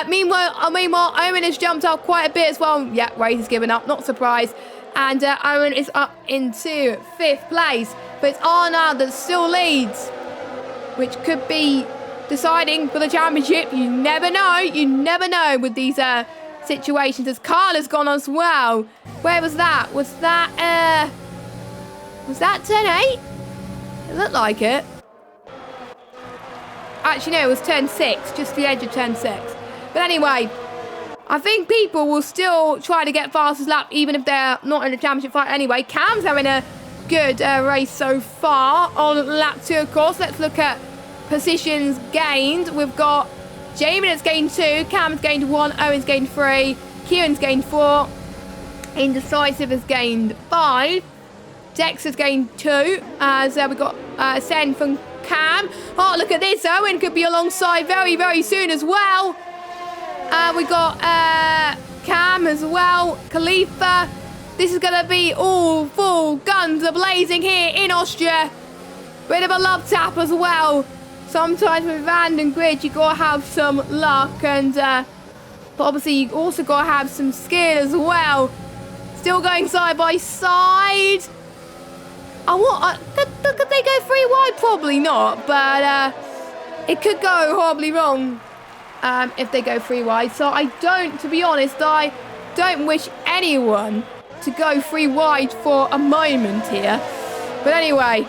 Meanwhile, Owen has jumped up quite a bit as well. Yeah, Waze has given up, not surprised. And Owen is up into 5th place. But it's Arnold that still leads, which could be deciding for the championship. You never know with these situations. As Carla's gone as well. Where was that? Was that turn 8? It looked like it. Actually, no, it was turn 6, just the edge of turn 6. But anyway, I think people will still try to get fastest lap, even if they're not in the championship fight anyway. Cam's having a good race so far on lap 2, of course. Let's look at positions gained. We've got Jamie that's gained 2, Cam's gained 1, Owen's gained 3, Kieran's gained 4, Indecisive has gained 5, Dex has gained 2, as we've got Sen from Cam. Oh, look at this, Owen could be alongside very, very soon as well. We got Cam as well, Khalifa. This is going to be all full guns a-blazing here in Austria. Bit of a love tap as well. Sometimes with Van and Grid, you got to have some luck, and but obviously you also got to have some skill as well. Still going side by side. Could they go 3 wide? Probably not, but it could go horribly wrong if they go 3 wide. So to be honest, I don't wish anyone to go 3 wide for a moment here. But anyway,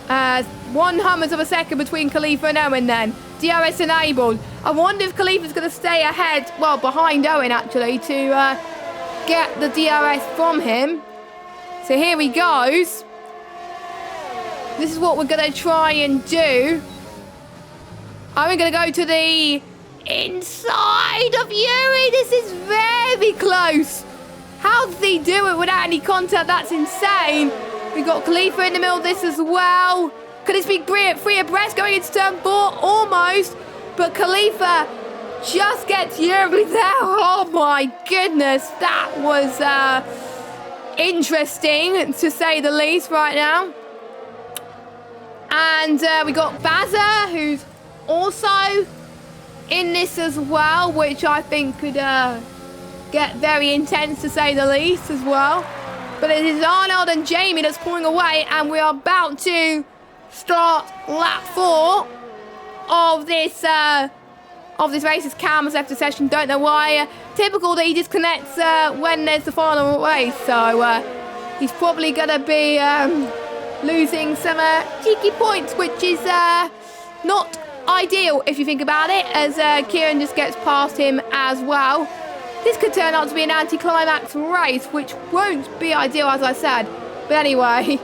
1 hundredth of a second between Khalifa and Owen then. DRS enabled. I wonder if Khalifa's going to stay ahead, well, behind Owen actually, to get the DRS from him. So here he goes. This is what we're going to try and do. I'm going to go to the inside of Yuri. This is very close. How did he do it without any contact? That's insane. We've got Khalifa in the middle of this as well. Could this be free abreast going into turn 4? Almost. But Khalifa just gets Yuri there. Oh my goodness. That was interesting, to say the least, right now. And we got Bazza, who's also in this as well, which I think could get very intense, to say the least, as well. But it is Arnold and Jamie that's pulling away, and we are about to start lap 4 of this race. As Cam has left the session, don't know why. Typical that he disconnects when there's the final race, so he's probably going to be losing some cheeky points, which is not ideal if you think about it, as Kieran just gets past him as well. This could turn out to be an anticlimax race, which won't be ideal, as I said. But anyway,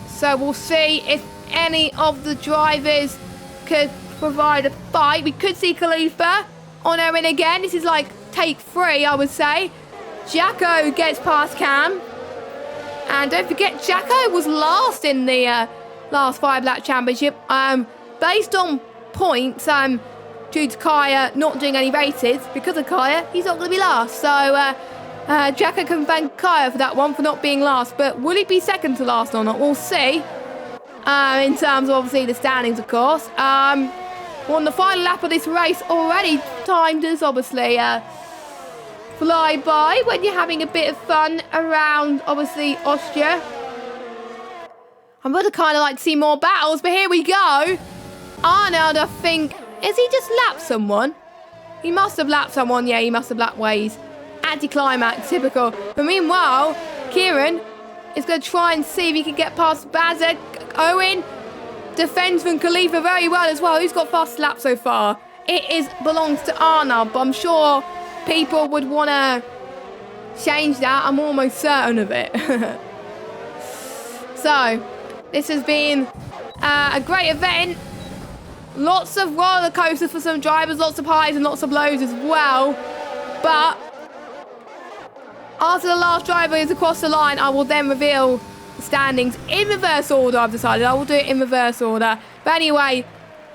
so we'll see if any of the drivers could provide a fight. We could see Khalifa on her in again. This is like take 3, I would say. Jacko gets past Cam. And don't forget, Jacko was last in the last 5-lap championship. Based on points, due to Kaya not doing any races, because of Kaya, he's not going to be last. So Jacko can thank Kaya for that one, for not being last. But will he be second to last or not? We'll see. In terms of, obviously, the standings, of course. We're on the final lap of this race already. Time does, obviously, fly by when you're having a bit of fun around, obviously, Austria. I'm going to kind of like to see more battles, but here we go. Arnold, I think, has he just lapped someone? He must have lapped someone. Yeah, he must have lapped Waze. Anticlimax, typical. But meanwhile, Kieran is going to try and see if he can get past Bazza. Owen defends from Khalifa very well as well. Who's got fast lap so far? It belongs to Arnold, but I'm sure people would want to change that. I'm almost certain of it. So, this has been a great event. Lots of roller coasters for some drivers, lots of highs and lots of lows as well. But after the last driver is across the line, I will then reveal the standings in reverse order. I've decided I will do it in reverse order. But anyway,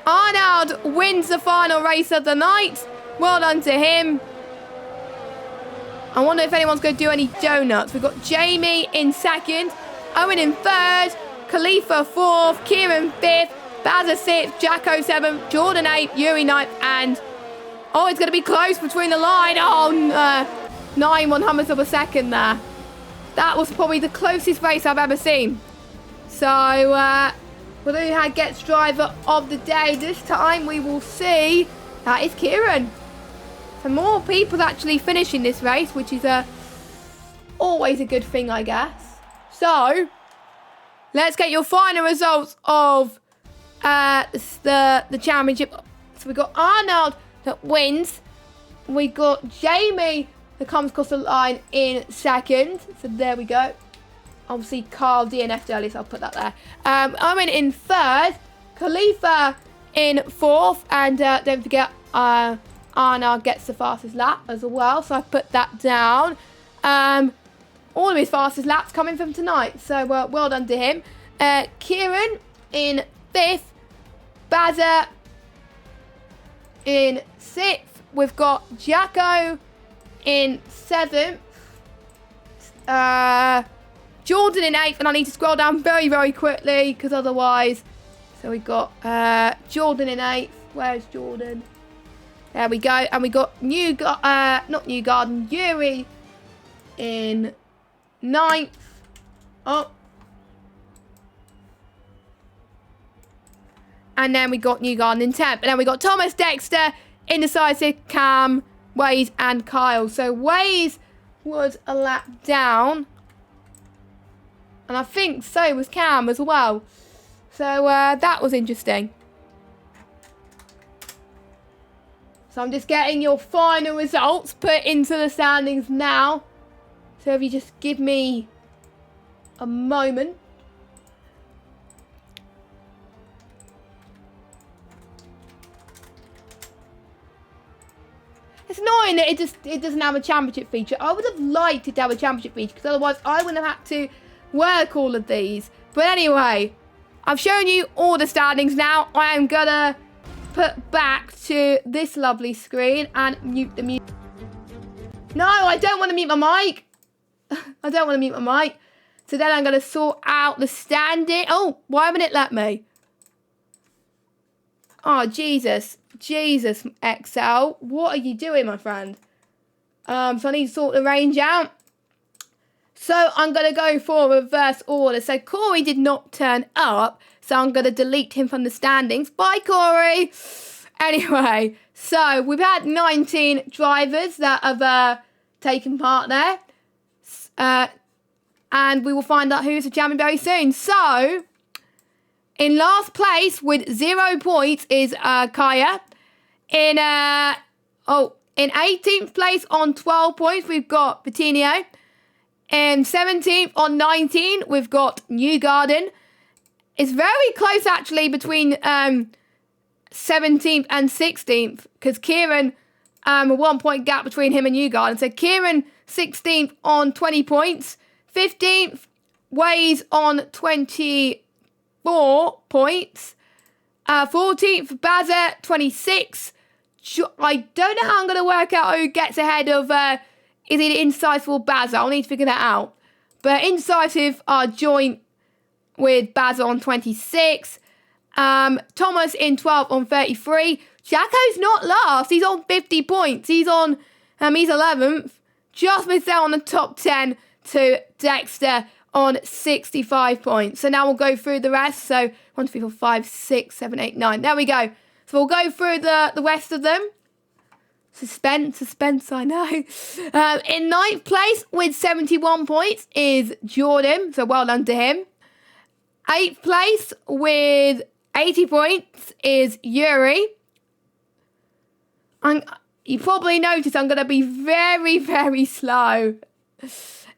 Arnold wins the final race of the night. Well done to him. I wonder if anyone's going to do any donuts. We've got Jamie in second, Owen in third, Khalifa fourth, Kieran fifth, Bazza sixth, Jacko seventh, Jordan eighth, Yuri ninth, and oh, it's going to be close between the line. Oh, 9/100ths of a second there. That was probably the closest race I've ever seen. So, we'll see who gets driver of the day. This time we will see that is Kieran. So more people actually finishing this race, which is always a good thing, I guess. So, let's get your final results of the championship. So we got Arnold that wins. We got Jamie that comes across the line in second. So there we go. Obviously Carl DNF'd earlier, so I'll put that there. Owen in third. Khalifa in fourth. And don't forget, Arnold gets the fastest lap as well. So I put that down. All of his fastest laps coming from tonight. So well done to him. Kieran in fifth. Bazza in sixth. We've got Jacko in seventh. Jordan in eighth. And I need to scroll down very, very quickly because otherwise. So we got Jordan in eighth. Where's Jordan? There we go. And we got not New Garden, Yuri in ninth. Oh. And then we got New Garden in 10th. And then we got Thomas, Dexter, Indecisive, Cam, Waze, and Kyle. So Waze was a lap down. And I think so was Cam as well. So that was interesting. So I'm just getting your final results put into the standings now. So if you just give me a moment. It's annoying that it doesn't have a championship feature. I would have liked it to have a championship feature because otherwise I wouldn't have had to work all of these. But anyway, I've shown you all the standings now. I am gonna put back to this lovely screen and mute the music. No, I don't want to mute my mic. I don't want to mute my mic. So then I'm gonna sort out the standing. Oh, why haven't it let me? Oh, Jesus, Excel. What are you doing, my friend? So I need to sort the range out. So I'm going to go for reverse order. So Corey did not turn up. So I'm going to delete him from the standings. Bye, Corey. Anyway, so we've had 19 drivers that have taken part there. And we will find out who's the champion very soon. So, in last place with 0 points is Kaya. In Oh, in 18th place on 12 points, we've got Vitinho. In 17th on 19, we've got Newgarden. It's very close, actually, between 17th and 16th, because Kieran, a 1 point gap between him and Newgarden. So Kieran, 16th on 20 points. 15th, Waze on 24 points. 14th, Bazza, 26. I don't know how I'm going to work out who gets ahead of, is it Incisive or Bazza? I'll need to figure that out. But Incisive are joint with Bazza on 26. Thomas in 12th on 33. Jacko's not last. He's on 50 points. He's 11th. Just missed out on the top 10 to Dexter on 65 points. So now we'll go through the rest. So 1, 2, 3, 4, 5, 6, 7, 8, 9. There we go. So we'll go through the rest of them. Suspense, I know. In 9th place with 71 points is Jordan. So well done to him. 8th place with 80 points is Yuri. You probably noticed I'm going to be very, very slow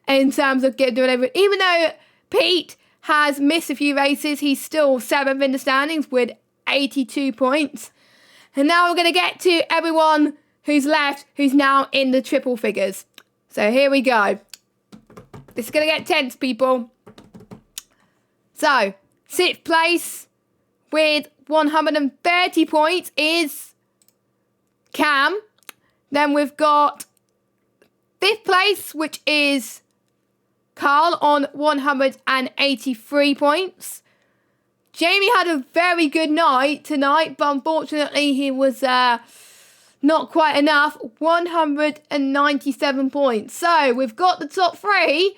in terms of doing everything. Even though Pete has missed a few races, he's still 7th in the standings with 82 points. And now we're going to get to everyone who's left, who's now in the triple figures. So here we go. This is going to get tense, people. So, 6th place with 130 points is Cam. Then we've got 5th place, which is Carl on 183 points. Jamie had a very good night tonight, but unfortunately he was not quite enough. 197 points. So we've got the top 3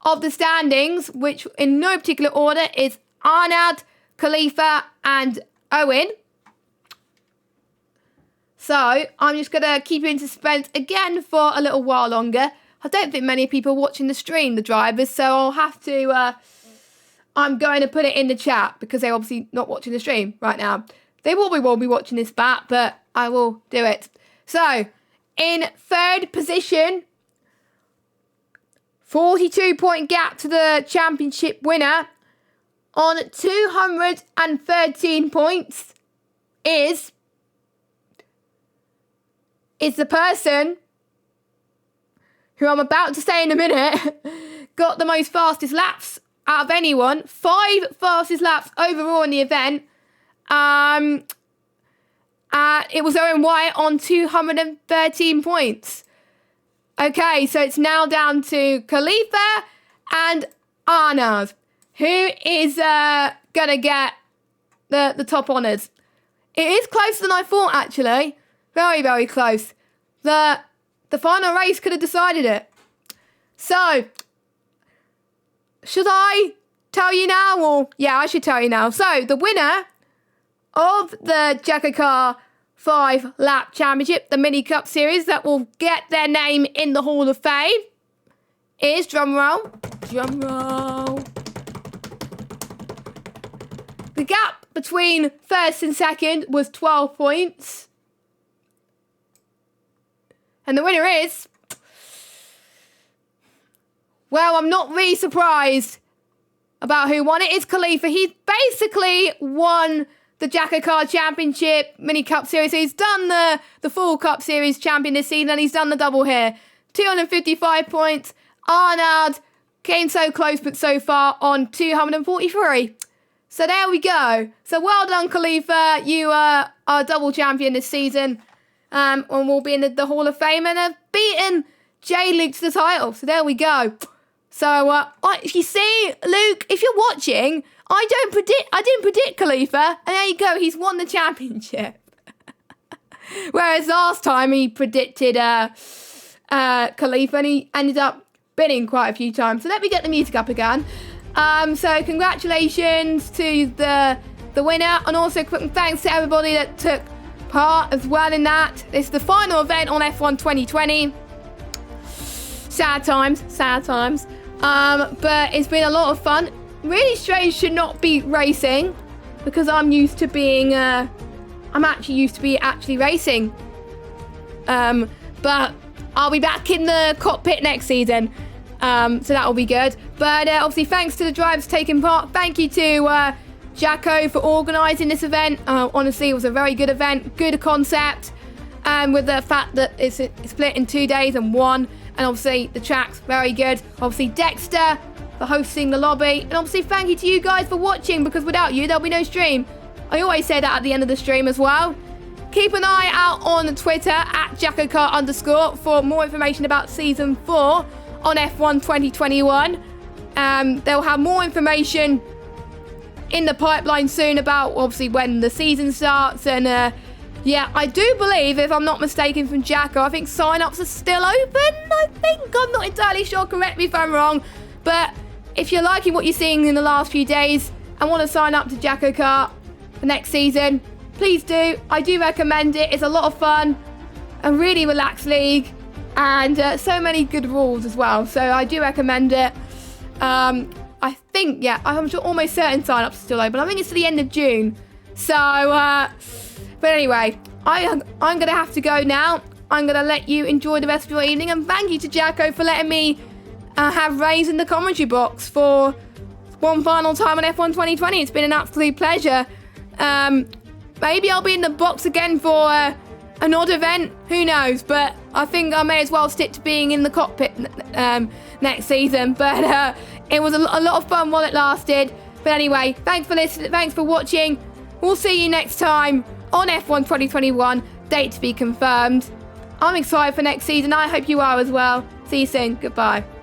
of the standings, which in no particular order is Arnad, Khalifa and Owen. So I'm just going to keep you in suspense again for a little while longer. I don't think many people are watching the stream, the drivers, so I'll have to... I'm going to put it in the chat because they're obviously not watching the stream right now. They will be watching this back, but I will do it. So, in 3rd position, 42-point gap to the championship winner on 213 points is the person who I'm about to say in a minute got the most fastest laps out of anyone. 5 fastest laps overall in the event. It was Owen White on 213 points. Okay, so it's now down to Khalifa and Arnaz, who is going to get the top honours. It is closer than I thought, actually. Very, very close. The final race could have decided it. So, should I tell you now? Or yeah, I should tell you now. So, the winner of the JACKOCAR 5-lap championship, the Mini Cup series that will get their name in the Hall of Fame, is, drumroll, the gap between 1st and 2nd was 12 points. And the winner is... Well, I'm not really surprised about who won it. It's Khalifa. He's basically won the JACKOCAR Championship Mini Cup Series. So he's done the full Cup Series champion this season, and he's done the double here. 255 points. Arnard came so close, but so far on 243. So there we go. So well done, Khalifa. You are our double champion this season. And will be in the Hall of Fame and have beaten Jay Luke to the title. So there we go. So, if you see, Luke, if you're watching, I didn't predict Khalifa, and there you go, he's won the championship. Whereas last time he predicted Khalifa, and he ended up winning quite a few times. So let me get the music up again. So congratulations to the winner, and also quick thanks to everybody that took part as well in that. It's the final event on F1 2020. Sad times. But it's been a lot of fun. Really strange to not be racing, because I'm used to being, I'm actually used to be actually racing But I'll be back in the cockpit next season. So that will be good. But obviously, thanks to the drivers taking part. Thank you to Jacko for organising this event. Honestly, it was a very good event, good concept. With the fact that it's split in 2 days and 1. And obviously, the track's very good. Obviously, Dexter for hosting the lobby. And obviously, thank you to you guys for watching, because without you, there'll be no stream. I always say that at the end of the stream as well. Keep an eye out on Twitter at JACKOCAR_ for more information about Season 4 on F1 2021. They'll have more information in the pipeline soon about, obviously, when the season starts. And yeah, I do believe, if I'm not mistaken from Jacko, I think sign-ups are still open. I'm not entirely sure. Correct me if I'm wrong. But if you're liking what you're seeing in the last few days and want to sign up to JACKOCAR for next season, please do. I do recommend it. It's a lot of fun. A really relaxed league. And so many good rules as well. So I do recommend it. I think, yeah, I'm sure almost certain sign-ups are still open. I think it's to the end of June. So, but anyway, I'm going to have to go now. I'm going to let you enjoy the rest of your evening. And thank you to Jacko for letting me have Rays in the commentary box for one final time on F1 2020. It's been an absolute pleasure. Maybe I'll be in the box again for an odd event. Who knows? But I think I may as well stick to being in the cockpit next season. But it was a lot of fun while it lasted. But anyway, thanks for listening. Thanks for watching. We'll see you next time on F1 2021. Date to be confirmed. I'm excited for next season. I hope you are as well. See you soon. Goodbye.